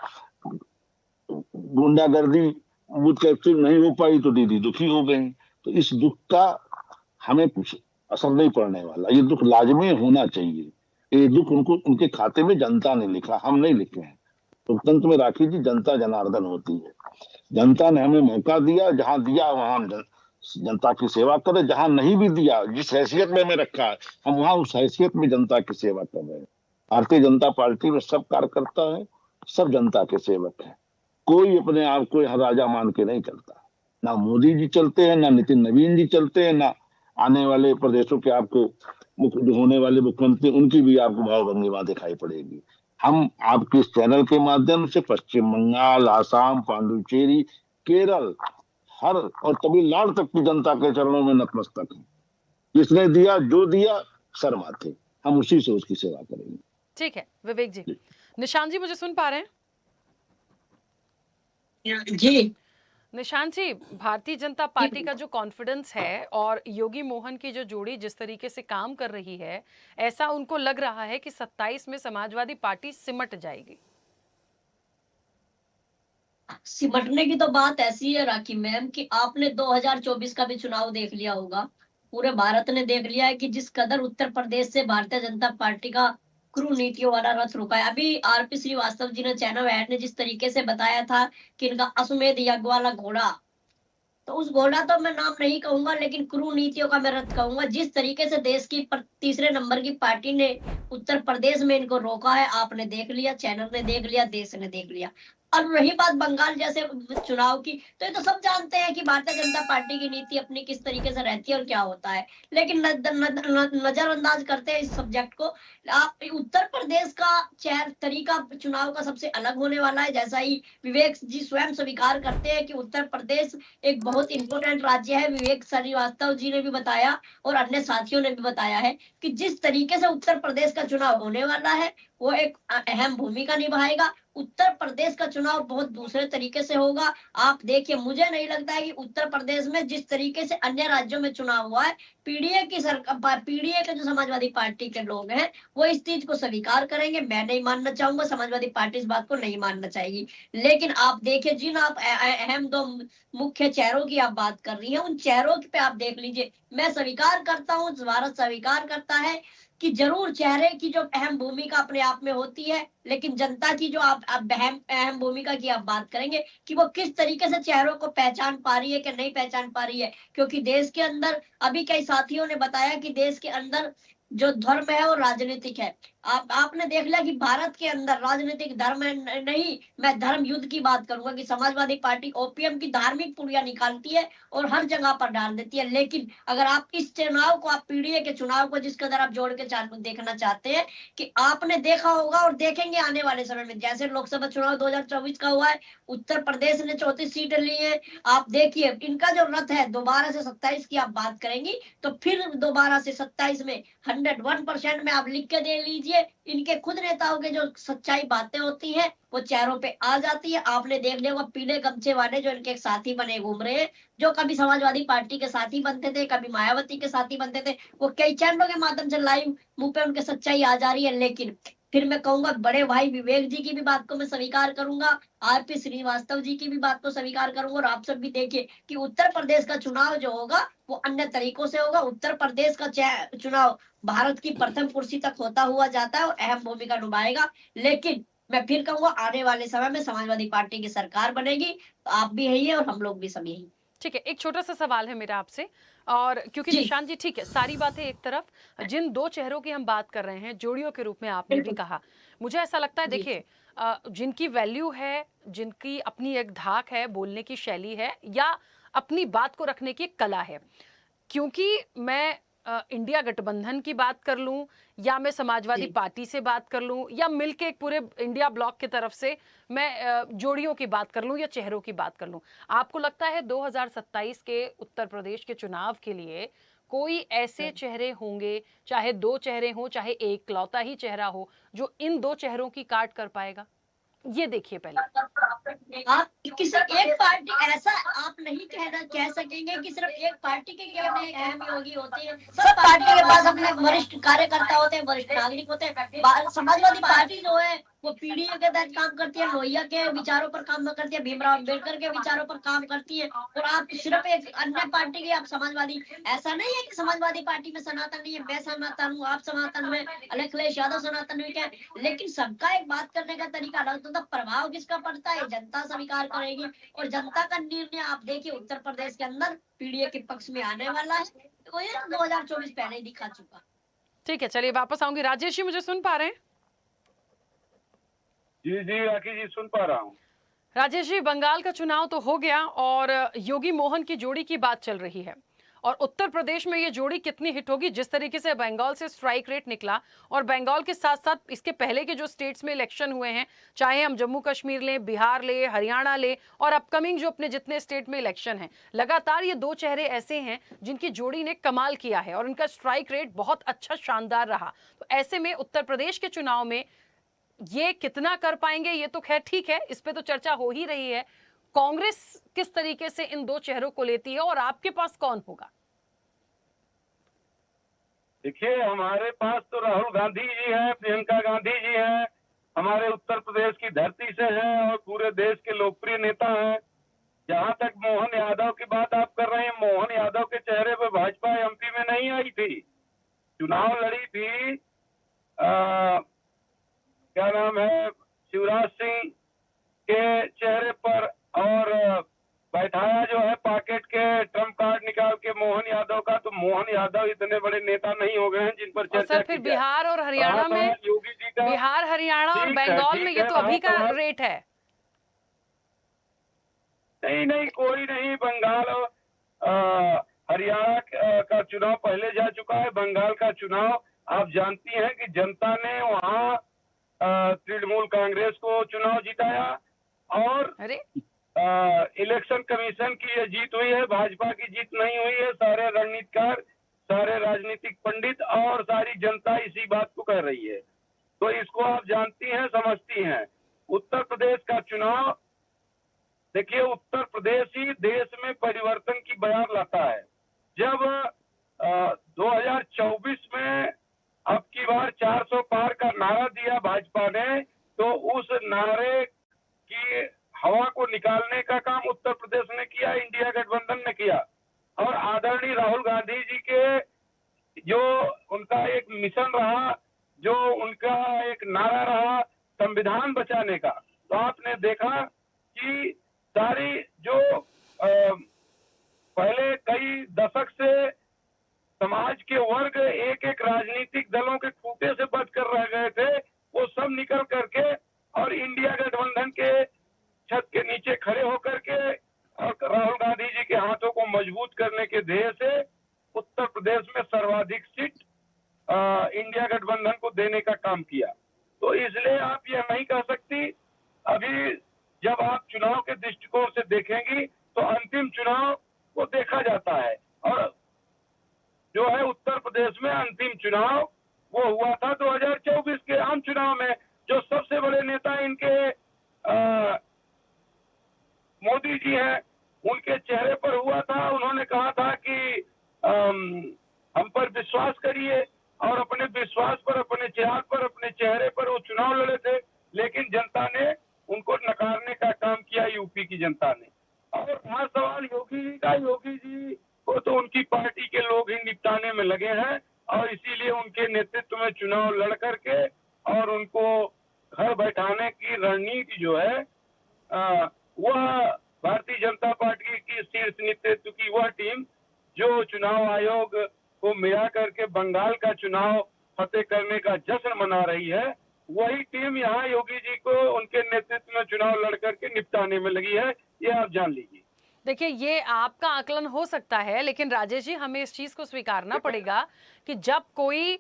गुंडागर्दी बूथ कैप्चर नहीं हो पाई तो दीदी दुखी हो गई। तो इस दुख का हमें कुछ असर नहीं पड़ने वाला, ये दुख लाजमी होना चाहिए। ये दुख उनके खाते में जनता ने लिखा, हम नहीं लिखे हैं। लोकतंत्र में राखी जी जनता जनार्दन होती है। जनता ने हमें मौका दिया, जहां दिया वहां हम जनता की सेवा करें, जहां नहीं भी दिया, जिस हैसियत में हमें रखा है, हम वहां उस हैसियत में जनता की सेवा कर रहे हैं। भारतीय जनता पार्टी में सब कार्यकर्ता है, सब जनता के सेवक हैं। कोई अपने आप को यहाँ राजा मान के नहीं चलता। ना मोदी जी चलते हैं, ना नितिन नवीन जी चलते हैं, ना आने वाले प्रदेशों के आपको होने वाले मुख्यमंत्री, उनकी भी आपको भावभंगिमा दिखाई पड़ेगी। हम आपके इस चैनल के माध्यम से पश्चिम बंगाल, आसाम, पांडुचेरी, केरल, हर और तमिलनाडु तक की जनता के चरणों में नतमस्तक हैं। जिसने दिया, जो दिया, सर माथे, हम उसी से उसकी सेवा करेंगे। ठीक है विवेक जी। निशांत जी मुझे सुन पा रहे हैं? जी निशांत जी, भारतीय जनता पार्टी का जो कॉन्फिडेंस है और योगी मोहन की जो जोड़ी जिस तरीके से काम कर रही है, ऐसा उनको लग रहा है कि 27 में समाजवादी पार्टी सिमट जाएगी। सिमटने की तो बात ऐसी है राखी मैम कि आपने 2024 का भी चुनाव देख लिया होगा, पूरे भारत ने देख लिया है कि जिस कदर उत्तर प्रदेश से भारतीय जनता पार्टी का क्रू नीतियों वाला रथ रुका है। अभी आरपी श्रीवास्तव जी ने, चैनल ऐड ने जिस तरीके से बताया था कि इनका अश्वमेध यज्ञ वाला घोड़ा, तो उस घोड़ा तो मैं नाम नहीं कहूंगा, लेकिन क्रू नीतियों का मैं रद्द कहूंगा। जिस तरीके से देश की तीसरे नंबर की पार्टी ने उत्तर प्रदेश में इनको रोका है, आपने देख लिया, चैनल ने देख लिया, देश ने देख लिया। और रही बात बंगाल जैसे चुनाव की, तो ये तो सब जानते हैं कि भारतीय जनता पार्टी की नीति अपनी किस तरीके से रहती है और क्या होता है, लेकिन नजरअंदाज करते हैं इस सब्जेक्ट को। आप उत्तर प्रदेश का तरीका चुनाव का सबसे अलग होने वाला है। जैसा ही विवेक जी स्वयं स्वीकार करते हैं कि उत्तर प्रदेश एक बहुत इंपॉर्टेंट राज्य है, विवेक श्रीवास्तव जी ने भी बताया और अन्य साथियों ने भी बताया है कि जिस तरीके से उत्तर प्रदेश का चुनाव होने वाला है वो एक अहम भूमिका निभाएगा। उत्तर प्रदेश का चुनाव बहुत दूसरे तरीके से होगा। आप देखिए, मुझे नहीं लगता है कि उत्तर प्रदेश में जिस तरीके से अन्य राज्यों में चुनाव हुआ है, पीडीए की सरकार, पीडीए के जो समाजवादी पार्टी के लोग हैं वो इस चीज को स्वीकार करेंगे। मैं नहीं मानना चाहूंगा, समाजवादी पार्टी इस बात को नहीं मानना चाहेगी। लेकिन आप देखिए, जिन आप अहम दो मुख्य चेहरों की आप बात कर रही हैं, उन चेहरों पे आप देख लीजिए। मैं स्वीकार करता हूँ, भारत स्वीकार करता है कि जरूर चेहरे की जो अहम भूमिका अपने आप में होती है, लेकिन जनता की जो आप अहम भूमिका की आप बात करेंगे कि वो किस तरीके से चेहरों को पहचान पा रही है कि नहीं पहचान पा रही है। क्योंकि देश के अंदर, अभी कई साथियों ने बताया कि देश के अंदर जो धर्म है वो राजनीतिक है। आपने देख लिया कि भारत के अंदर राजनीतिक धर्म है नहीं, मैं धर्म युद्ध की बात करूंगा कि समाजवादी पार्टी ओपीएम की धार्मिक पुड़िया निकालती है और हर जगह पर डाल देती है। लेकिन अगर आप इस चुनाव को, आप पीडीए के चुनाव को जिसके अंदर आप जोड़ के देखना चाहते हैं, कि आपने देखा होगा और देखेंगे आने वाले समय में, जैसे लोकसभा चुनाव 2024 का हुआ है, उत्तर प्रदेश ने 34 सीटें ली है। आप देखिए इनका जो रथ है दोबारा से 27 की आप बात करेंगी, तो फिर दोबारा से 27 में 101% में आप लिख के दे लीजिए, इनके खुद नेताओं के जो सच्चाई बातें होती हैं वो चेहरों पे आ जाती है। आपने देख लिया, वो पीले गमछे वाले जो इनके साथी बने घूम रहे हैं, जो कभी समाजवादी पार्टी के साथी बनते थे, कभी मायावती के साथी बनते थे, वो कई चैनलों के माध्यम से लाइव मुंह पे उनके सच्चाई आ जा रही है। लेकिन फिर मैं कहूंगा, बड़े भाई विवेक जी की भी बात को मैं स्वीकार करूंगा, आरपी श्रीवास्तव जी की भी बात को स्वीकार करूंगा, और आप सब भी देखिए कि उत्तर प्रदेश का चुनाव जो होगा वो अन्य तरीकों से होगा। उत्तर प्रदेश का चुनाव भारत की प्रथम कुर्सी तक होता हुआ जाता है और अहम भूमिका निभाएगा। लेकिन मैं फिर कहूंगा, आने वाले समय में समाजवादी पार्टी की सरकार बनेगी, तो आप भी यही है और हम लोग भी सब यही। ठीक है, एक छोटा सा सवाल है मेरा आपसे, और क्योंकि निशांत जी, ठीक है, सारी बातें एक तरफ, जिन दो चेहरों की हम बात कर रहे हैं जोड़ियों के रूप में आपने भी कहा, मुझे ऐसा लगता है, देखिए जिनकी वैल्यू है, जिनकी अपनी एक धाक है, बोलने की शैली है, या अपनी बात को रखने की एक कला है, क्योंकि मैं इंडिया गठबंधन की बात कर लूं, या मैं समाजवादी पार्टी से बात कर लूं, या मिलके एक पूरे इंडिया ब्लॉक की तरफ से मैं जोड़ियों की बात कर लूं या चेहरों की बात कर लूं, आपको लगता है 2027 के उत्तर प्रदेश के चुनाव के लिए कोई ऐसे चेहरे होंगे, चाहे दो चेहरे हों, चाहे एक लौता ही चेहरा हो, जो इन दो चेहरों की काट कर पाएगा? ये देखिए, पहले आप किसी एक पार्टी, ऐसा आप नहीं कह सकेंगे कि सिर्फ एक पार्टी के केवल अहम योगी होते हैं। सब पार्टी के पास अपने वरिष्ठ कार्यकर्ता होते हैं, वरिष्ठ नागरिक होते हैं। समाजवादी पार्टी जो है वो पीडीए के तहत काम करती है, लोहिया के विचारों पर काम करती है, भीमराव अम्बेडकर के विचारों पर काम करती है। और आप सिर्फ एक अन्य पार्टी के, आप समाजवादी, ऐसा नहीं है कि समाजवादी पार्टी में सनातन नहीं है, मैं सनातन हूँ, आप सनातन में, अखिलेश यादव सनातन में, क्या, लेकिन सबका एक बात करने का तरीका अलग होता है। प्रभाव किसका पड़ता है, जनता स्वीकार करेगी, और जनता का निर्णय आप देखिए उत्तर प्रदेश के अंदर पीडीए के पक्ष में आने वाला है, तो ये 2024 पहले ही दिखा चुका। ठीक है, चलिए वापस आऊंगी। राजेश जी, मुझे सुन पा रहे हैं? जी जी राखी जी, सुन पा रहा हूँ। राजेश जी, बंगाल का चुनाव तो हो गया और योगी मोहन की जोड़ी की बात चल रही है, और उत्तर प्रदेश में ये जोड़ी कितनी हिट होगी, जिस तरीके से बंगाल से स्ट्राइक रेट निकला, और बंगाल के साथ साथ इसके पहले के जो स्टेट्स में इलेक्शन हुए हैं, चाहे हम जम्मू कश्मीर लें, बिहार ले, हरियाणा ले, और अपकमिंग जो अपने जितने स्टेट में इलेक्शन हैं, लगातार ये दो चेहरे ऐसे हैं जिनकी जोड़ी ने कमाल किया है और उनका स्ट्राइक रेट बहुत अच्छा, शानदार रहा। तो ऐसे में उत्तर प्रदेश के चुनाव में ये कितना कर पाएंगे, ये तो खैर ठीक है, इस पे तो चर्चा हो ही रही है। कांग्रेस किस तरीके से इन दो चेहरों को लेती है, और आपके पास कौन होगा? देखिए, हमारे पास तो राहुल गांधी जी है, प्रियंका गांधी जी है, हमारे उत्तर प्रदेश की धरती से है और पूरे देश के लोकप्रिय नेता हैं। जहां तक मोहन यादव की बात आप कर रहे हैं, मोहन यादव के चेहरे पर भाजपा एमपी में नहीं आई थी, चुनाव लड़ी थी क्या नाम है, शिवराज सिंह के चेहरे पर, और बैठाया जो है पॉकेट के ट्रम्प कार्ड निकाल के मोहन यादव का। तो मोहन यादव इतने बड़े नेता नहीं हो गए हैं जिन पर और चर्चा सर फिर की जाए। बिहार और हरियाणा रहा में, सवाल योगी जी का, बिहार हरियाणा और ठीक है, बंगाल में ठीक ये है, तो अभी रहा का सवाल। रेट है। नहीं नहीं, कोई नहीं। बंगाल और हरियाणा का चुनाव पहले जा चुका है। बंगाल का चुनाव आप जानती हैं कि जनता ने वहाँ तृणमूल कांग्रेस को चुनाव जिताया, और अरे इलेक्शन कमीशन की ये जीत हुई है, भाजपा की जीत नहीं हुई है। सारे रणनीतिकार, सारे राजनीतिक पंडित और सारी जनता इसी बात को कह रही है। तो इसको आप जानती हैं, समझती हैं। उत्तर प्रदेश का चुनाव देखिए, उत्तर प्रदेश ही देश में परिवर्तन की बयार लाता है। जब 2024 में अब की बार 400 पार का नारा दिया भाजपा ने, तो उस नारे की हवा को निकालने का काम उत्तर प्रदेश ने किया, इंडिया गठबंधन ने किया। और आदरणीय राहुल गांधी जी के जो उनका एक मिशन रहा, जो उनका एक नारा रहा संविधान बचाने का, तो आपने देखा कि सारी जो पहले कई दशक से समाज के वर्ग एक एक राजनीतिक दलों के खूंटे से बचकर रह गए थे, वो सब निकल करके और इंडिया गठबंधन के छत के नीचे खड़े होकर के और राहुल गांधी जी के हाथों को मजबूत करने के ध्येय से उत्तर प्रदेश में सर्वाधिक सीट इंडिया गठबंधन को देने का काम किया। तो इसलिए आप ये नहीं कह सकती। अभी जब आप चुनाव के दृष्टिकोण से देखेंगी तो अंतिम चुनाव को देखा जाता है, और जो है उत्तर प्रदेश में अंतिम चुनाव वो हुआ था 2024 के आम चुनाव में। जो सबसे बड़े नेता इनके मोदी जी हैं, उनके चेहरे पर हुआ था। उन्होंने कहा था कि हम पर विश्वास करिए, और अपने विश्वास पर, अपने चिराग पर, अपने चेहरे पर वो चुनाव लड़े थे। लेकिन जनता ने उनको नकारने का काम किया, यूपी की जनता ने। और रहा सवाल योगी जी का, योगी जी को तो उनकी पार्टी के लोग ही निपटाने में लगे हैं, और इसीलिए उनके नेतृत्व में चुनाव लड़ करके और उनको घर बैठाने की रणनीति जो है वह भारतीय जनता पार्टी की शीर्ष नेतृत्व की वह टीम जो चुनाव आयोग को मिला करके बंगाल का चुनाव फतेह करने का जश्न मना रही है, वही टीम यहाँ योगी जी को उनके नेतृत्व में चुनाव लड़ करके निपटाने में लगी है। ये आप जान लीजिए। देखिए, ये आपका आकलन हो सकता है, लेकिन राजेश जी हमें इस चीज को स्वीकारना पड़ेगा कि जब कोई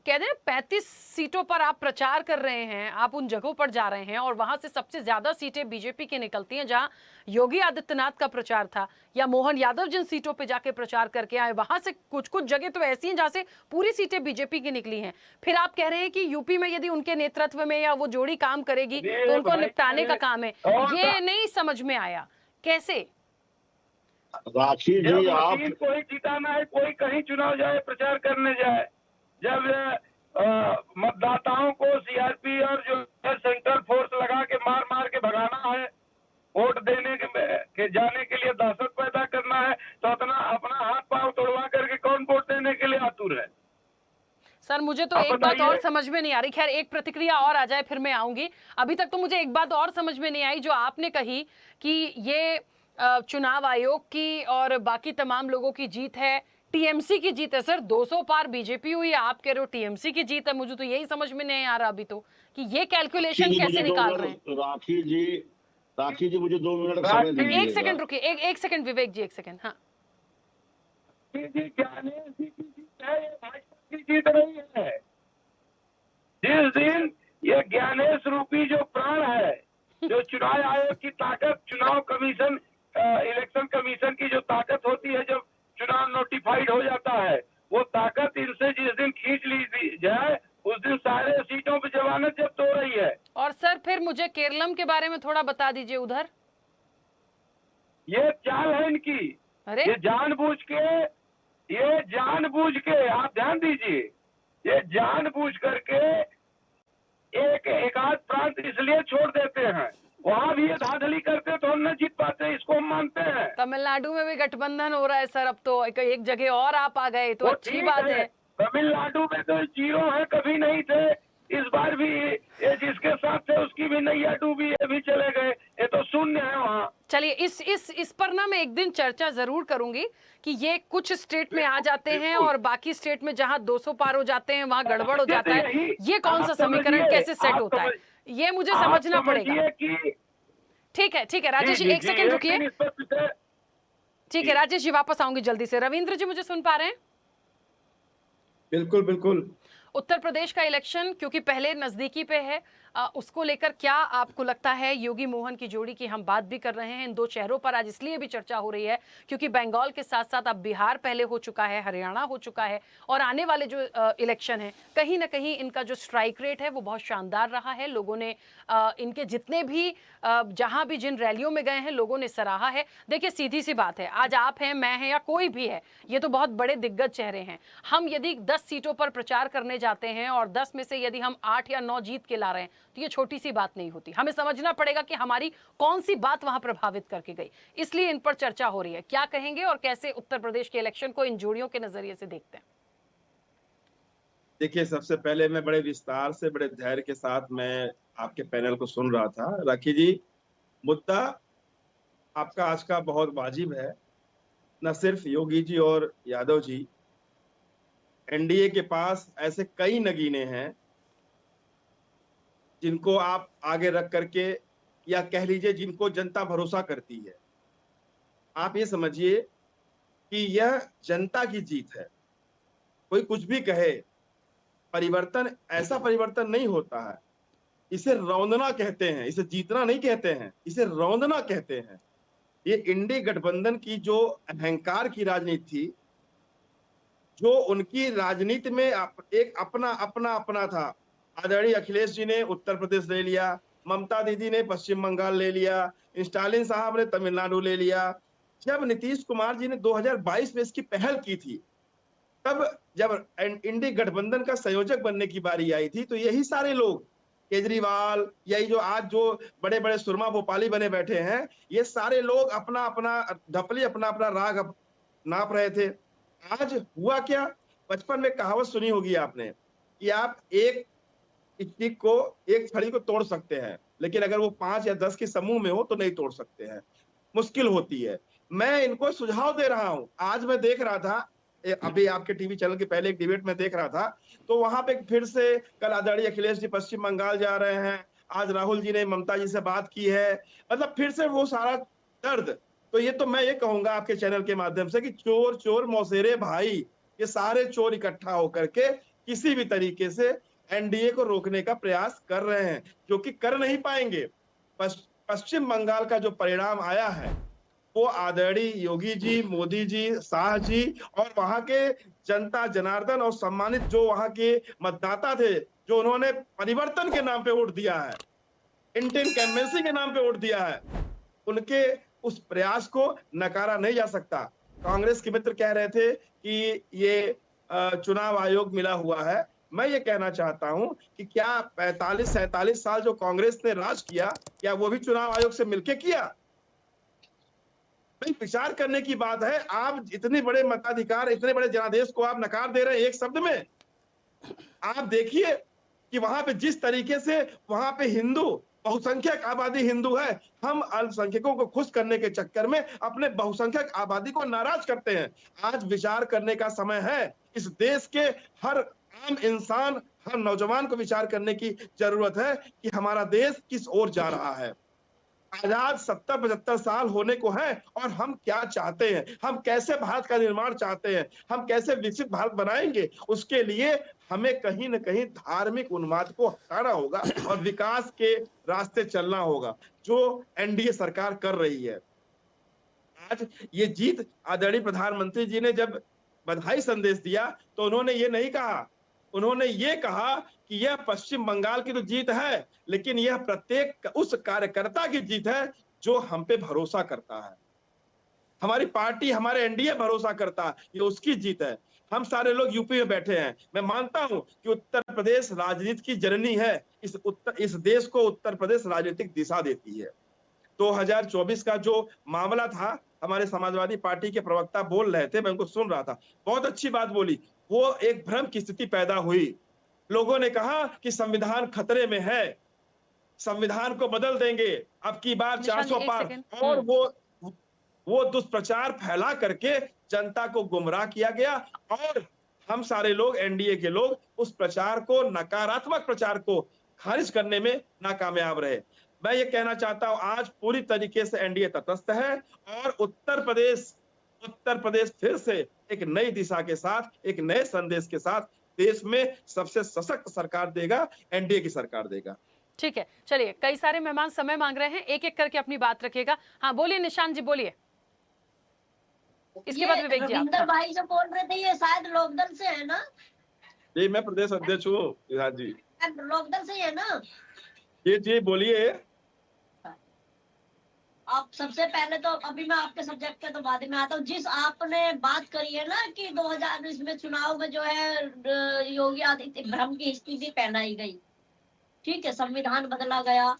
कहते हैं 35 सीटों पर आप प्रचार कर रहे हैं, आप उन जगहों पर जा रहे हैं और वहां से सबसे ज्यादा सीटें बीजेपी की निकलती हैं, जहां योगी आदित्यनाथ का प्रचार था, या मोहन यादव जिन सीटों पे जाके प्रचार करके आए, वहां से कुछ कुछ जगह तो ऐसी हैं जहां से पूरी सीटें बीजेपी की निकली हैं। फिर आप कह रहे हैं कि यूपी में यदि उनके नेतृत्व में या वो जोड़ी काम करेगी तो उनको निपटाने का काम है। ये नहीं समझ में आया कैसे। राखी जी, आप कोई जिताना है, कोई कहीं चुनाव जाए, प्रचार करने जाए, जब मतदाताओं को सीआरपी और जो सेंट्रल फोर्स लगा के मार मार के भगाना है, वोट देने के जाने के लिए दहशत पैदा करना है, तो अपना हाथ पांव तोड़वा करके कौन वोट देने के लिए आतुर है। सर मुझे तो एक बात और समझ में नहीं आ रही, खैर एक प्रतिक्रिया और आ जाए फिर मैं आऊंगी। अभी तक तो मुझे एक बात और समझ में नहीं आई जो आपने कही कि ये चुनाव आयोग की और बाकी तमाम लोगों की जीत है, टीएमसी की जीत है। सर 200 पार बीजेपी हुई है, आप कह रहे हो टीएमसी की जीत है। मुझे तो यही समझ में नहीं आ रहा अभी तो कि ये कैलकुलेशन कैसे निकाल रहे हैं। राखी जी मुझे 2 मिनट समय दीजिए। एक सेकंड रुकिए, एक सेकंड विवेक जी, एक सेकंड। हाँ जीत रही है। जिस दिन ये ज्ञानेश रूपी जो प्राण है, जो चुनाव आयोग की ताकत, चुनाव कमीशन, इलेक्शन कमीशन की जो ताकत होती है, जब चुनाव नोटिफाइड हो जाता है, वो ताकत इनसे जिस दिन खींच ली जाए, उस दिन सारे सीटों पे जमानत जब्त हो रही है। और सर फिर मुझे केरलम के बारे में थोड़ा बता दीजिए उधर। ये चाल है इनकी। अरे ये जानबूझ के आप ध्यान दीजिए, ये जानबूझ करके एक आध प्रांत इसलिए छोड़ देते हैं, वहाँ भी ये धांधली करते तो हम न जीत पाते, इसको हम मानते हैं। तमिलनाडु में भी गठबंधन हो रहा है सर, अब तो एक जगह और आप आ गए तो अच्छी बात है। तमिलनाडु में तो 0 है, कभी नहीं थे। इस बार भी ये जिसके साथ थे उसकी भी नैया डूबी, ये भी चले गए, ये तो शून्य है वहाँ। चलिए इस पर ना मैं एक दिन चर्चा जरूर करूंगी कि ये कुछ स्टेट में आ जाते हैं और बाकी स्टेट में जहां 200 पार हो जाते हैं वहां गड़बड़ हो जाता है। ये कौन सा समीकरण कैसे सेट होता है, ये मुझे समझना पड़ेगा। ठीक है राजेश जी, एक सेकंड रुकिए। ठीक है राजेश जी, वापस आऊंगी जल्दी से। रविंद्र जी, मुझे सुन पा रहे हैं? बिल्कुल। उत्तर प्रदेश का इलेक्शन क्योंकि पहले नजदीकी पे है, उसको लेकर क्या आपको लगता है? योगी मोहन की जोड़ी की हम बात भी कर रहे हैं, इन दो चेहरों पर आज इसलिए भी चर्चा हो रही है क्योंकि बंगाल के साथ साथ अब बिहार पहले हो चुका है, हरियाणा हो चुका है, और आने वाले जो इलेक्शन है कहीं ना कहीं इनका जो स्ट्राइक रेट है वो बहुत शानदार रहा है। लोगों ने इनके जितने भी जहां भी जिन रैलियों में गए हैं लोगों ने सराहा है। देखिए सीधी सी बात है, आज आप हैं, मैं हैं या कोई भी है, ये तो बहुत बड़े दिग्गज चेहरे हैं। हम यदि 10 सीटों पर प्रचार करने जाते हैं और 10 में से यदि हम 8 या 9 जीत के ला रहे हैं तो ये छोटी सी बात नहीं होती। हमें समझना पड़ेगा कि हमारी कौन सी बात वहां प्रभावित करके गई, इसलिए इन पर चर्चा हो रही है। क्या कहेंगे और कैसे उत्तर प्रदेश के इलेक्शन को इन जोड़ियों के नजरिए से देखते हैं? देखिए, सबसे पहले मैं बड़े विस्तार से, बड़े धैर्य के साथ मैं आपके पैनल को सुन रहा था। राखी जी, मुद्दा आपका आज का बहुत वाजिब है। न सिर्फ योगी जी और यादव जी, एनडीए के पास ऐसे कई नगीने हैं जिनको आप आगे रख करके, या कह लीजिए जिनको जनता भरोसा करती है। आप ये समझिए कि यह जनता की जीत है। कोई कुछ भी कहे, परिवर्तन ऐसा परिवर्तन नहीं होता है, इसे रौंदना कहते हैं, इसे जीतना नहीं कहते हैं, इसे रौंदना कहते हैं। ये इंडी गठबंधन की जो अहंकार की राजनीति थी, जो उनकी राजनीति में एक अपना था। आदरणीय अखिलेश जी ने उत्तर प्रदेश ले लिया, ममता दीदी ने पश्चिम बंगाल ले लिया, स्टालिन साहब ने तमिलनाडु ले लिया। जब नीतीश कुमार जी ने 2022 में इसकी पहल की थी, तब जब इंडी गठबंधन का संयोजक बनने की बारी आई थी, तो यही सारे लोग, केजरीवाल, यही जो आज जो बड़े बड़े सुरमा भोपाली बने बैठे हैं, ये सारे लोग अपना अपना ढपली, अपना अपना राग नाप रहे थे। आज हुआ क्या? बचपन में कहावत सुनी होगी आपने कि आप एक स्टिक को, एक छड़ी को तोड़ सकते हैं, लेकिन अगर वो 5 या 10 के समूह में हो तो नहीं तोड़ सकते हैं, मुश्किल होती है। मैं इनको सुझाव दे रहा हूं। आज मैं देख रहा था, अभी आपके टीवी चैनल के पहले एक डिबेट में देख रहा था, तो वहां पे फिर से कल आदरणीय अखिलेश जी पश्चिम बंगाल जा रहे हैं, आज राहुल जी ने ममता जी से बात की है, मतलब फिर से वो सारा दर्द। तो ये तो मैं ये कहूंगा आपके चैनल के माध्यम से कि चोर चोर मौसेरे भाई, ये सारे चोर इकट्ठा होकर के किसी भी तरीके से एनडीए को रोकने का प्रयास कर रहे हैं, जो कि कर नहीं पाएंगे। पश्चिम बंगाल का जो परिणाम आया है वो आदरणीय योगी जी, मोदी जी, शाह जी और वहां के जनता जनार्दन और सम्मानित जो वहां के मतदाता थे, जो उन्होंने परिवर्तन के नाम पे वोट दिया है, इंटेनकम्बेंसी के नाम पे वोट दिया है, उनके उस प्रयास को नकारा नहीं जा सकता। कांग्रेस के मित्र कह रहे थे कि ये चुनाव आयोग मिला हुआ है। मैं ये कहना चाहता हूं कि क्या 45-47 साल जो कांग्रेस ने राज किया, क्या वो भी चुनाव आयोग से मिलके किया? नहीं, विचार करने की बात है। आप इतने बड़े मताधिकार, इतने बड़े जनादेश को आप नकार दे रहे हैं एक शब्द में। आप देखिए कि वहां पे जिस तरीके से वहां पे हिंदू, बहुसंख्यक आबादी हिंदू है, हम अल्पसंख्यकों को खुश करने के चक्कर में अपने बहुसंख्यक आबादी को नाराज करते हैं। आज विचार करने का समय है। इस देश के हर आम इंसान, हर नौजवान को विचार करने की जरूरत है कि हमारा देश किस ओर जा रहा है। आजाद 70-75 साल होने को है और हम क्या चाहते हैं, हम कैसे भारत का निर्माण चाहते हैं, हम कैसे विकसित भारत बनाएंगे, उसके लिए हमें कहीं न कहीं धार्मिक उन्माद को हटाना होगा और विकास के रास्ते चलना होगा, जो एनडीए सरकार कर रही है। आज ये जीत, आदरणीय प्रधानमंत्री जी ने जब बधाई संदेश दिया तो उन्होंने ये नहीं कहा, उन्होंने ये कहा कि यह पश्चिम बंगाल की तो जीत है, लेकिन यह प्रत्येक उस कार्यकर्ता की जीत है जो हम पे भरोसा करता है, हमारी पार्टी, हमारे एनडीए भरोसा करता है, ये उसकी जीत है। हम सारे लोग यूपी में बैठे हैं। मैं मानता हूं कि उत्तर प्रदेश राजनीति की जननी है। इस देश को उत्तर प्रदेश राजनीतिक दिशा देती है। 2024 का जो मामला था, हमारे समाजवादी पार्टी के प्रवक्ता बोल रहे थे, मैं उनको सुन रहा था, बहुत अच्छी बात बोली। वो एक भ्रम की स्थिति पैदा हुई लोगों ने कहा कि संविधान खतरे में है, संविधान को बदल देंगे, अब की बार निशान जी, 400 एक पार, सेकंड। और वो दुष्प्रचार फैला करके जनता को गुमराह किया गया और हम सारे लोग, एनडीए के लोग, उस प्रचार को, नकारात्मक प्रचार को खारिज करने में नाकामयाब रहे। मैं ये कहना चाहता हूं, आज पूरी तरीके से एनडीए तटस्थ है और उत्तर प्रदेश फिर से एक नई दिशा के साथ, एक नए संदेश के साथ देश में सबसे सशक्त सरकार देगा, एनडीए की सरकार देगा। ठीक है, चलिए, कई सारे मेहमान समय मांग रहे हैं, एक एक करके अपनी बात रखिएगा। हाँ, बोलिए निशान जी, बोलिए। इसके बाद विवेक जी, रविंदर आप। भाई से बोल रहे थे, ये शायद लोकदल से है ना? जी, मैं प्रदेश अध्यक्ष हूँ। हाँ जी, लोकदल से ही है ना? जी बोलिए। आप सबसे पहले तो, अभी मैं आपके सब्जेक्ट पे तो बाद में आता हूँ। जिस आपने बात करी है ना कि 2019 में चुनाव में जो है योगी आदित्य भ्रम की स्थिति पहनाई गई, ठीक है, संविधान बदला गया,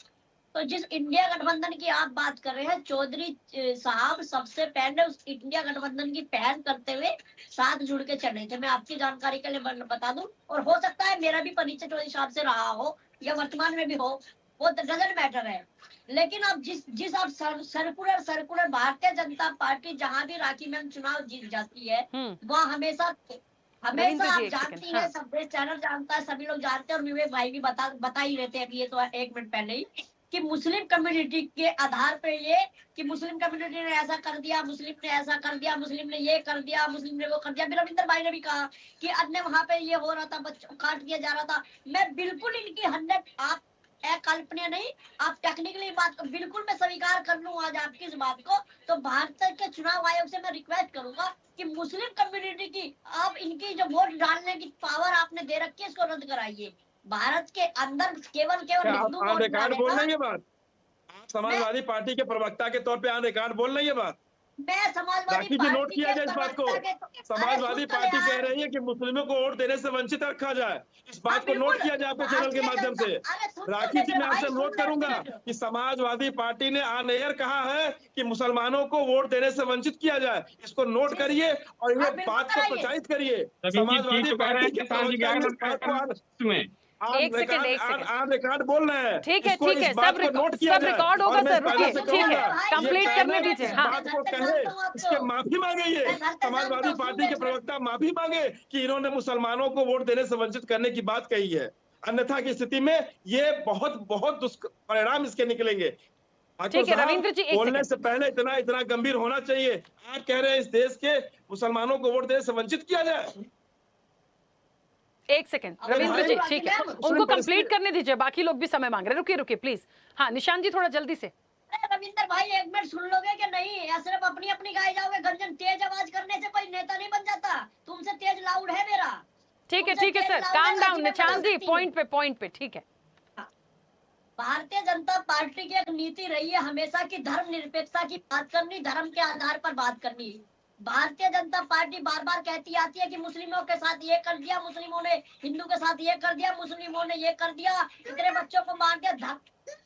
तो जिस इंडिया गठबंधन की आप बात कर रहे हैं, चौधरी साहब सबसे पहले उस इंडिया गठबंधन की पहल करते हुए साथ जुड़ के चले थे। मैं आपकी जानकारी के लिए बता दूं, और हो सकता है मेरा भी परिचय चौधरी साहब से रहा हो या वर्तमान में भी हो, वो डजंट मैटर है। लेकिन अब जिस आप सर्कुलर भारतीय जनता पार्टी जहां भी राखी मैम चुनाव जीत जाती है, वह हमेशा आप जानती है, सब चैनल जानता है, सभी लोग जानते हैं, और विवेक भाई भी बता ही रहते हैं, अभी ये तो 1 मिनट पहले ही, कि मुस्लिम कम्युनिटी के आधार पे ये कि मुस्लिम कम्युनिटी ने ऐसा कर दिया, मुस्लिम ने ऐसा कर दिया, मुस्लिम ने ये कर दिया, मुस्लिम ने वो कर दिया। रविंदर भाई ने भी कहा कि अन्य वहां पे ये हो रहा था, बच्चों काट दिया जा रहा था। मैं बिल्कुल इनकी 100, आप कल्पना नहीं, आप टेक्निकली बात को बिल्कुल मैं स्वीकार कर लूं आज आपकी इस बात को, तो भारत के चुनाव आयोग से मैं रिक्वेस्ट करूंगा कि मुस्लिम कम्युनिटी की आप इनकी जो वोट डालने की पावर आपने दे रखी है, इसको रद्द कराइए। भारत के अंदर केवल हिंदू आप वोट रिकॉर्ड बोल रहे हैं ये डालेगा। बात? आप समाजवादी पार्टी के प्रवक्ता के तौर पे ऑन रिकॉर्ड बोल रहे हैं ये बात? मैं समाजवादी राखी जी, नोट पार्टी किया के जाए इस बात को। प्रवक्ता के, समाजवादी पार्टी कह रही है कि मुस्लिमों को वोट देने से वंचित रखा जाए, इस बात को नोट किया जाए आपके चैनल के माध्यम से। राखी जी, मैं आपसे नोट करूंगा कि समाजवादी पार्टी ने ऑन एयर कहा है कि मुसलमानों को वोट देने से वंचित किया जाए, इसको नोट करिए और ये बात को प्रचारित करिए। समाजवादी पार्टी के प्रवक्ता ने इस बात को एक सेकंड ऑन रिकॉर्ड बोल रहे हैं। ठीक है, इसको, ठीक है, इस बात को नोट किया सब जाए। रिकॉर्ड होगा और मैं सर, रुकिए, पहले से ठीक है, कहूंगा, कंप्लीट ये करने चैनल दीजिए। इस हाँ, बात को कहे, इसके माफी मांगे, ये समाजवादी पार्टी के प्रवक्ता माफी मांगे कि इन्होंने मुसलमानों को वोट देने से वंचित करने की बात कही है। अन्यथा की स्थिति में ये बहुत दुष्परिणाम इसके निकलेंगे। ठीक है रविंद्र जी, एक बोलने सेकंड। से पहले इतना गंभीर होना चाहिए। आप कह रहे हैं इस देश के मुसलमानों को वोट देने से वंचित किया जाए। एक सेकंड रविंद्र जी, ठीक है, उनको कंप्लीट करने दीजिए, बाकी लोग भी समय मांग रहे हैं। रुकिए प्लीज। हाँ निशान जी, थोड़ा जल्दी से। रविंदर भाई, 1 मिनट सुन लोगे कि नहीं? या सिर्फ अपनी गाय जाओगे? गंजन तेज आवाज करने से कोई नेता नहीं बन जाता। तुमसे तेज लाउड है मेरा। ठीक है सर, काम डाउन। निशान जी, पॉइंट पे, ठीक है। भारतीय जनता पार्टी की एक नीति रही है हमेशा की धर्मनिरपेक्षता की बात करनी, धर्म के आधार पर बात करनी। भारतीय जनता पार्टी बार बार कहती आती है कि मुस्लिमों के साथ ये कर दिया, मुस्लिमों ने हिंदू के साथ ये कर दिया, मुस्लिमों ने ये कर दिया, इतने बच्चों को मार दिया।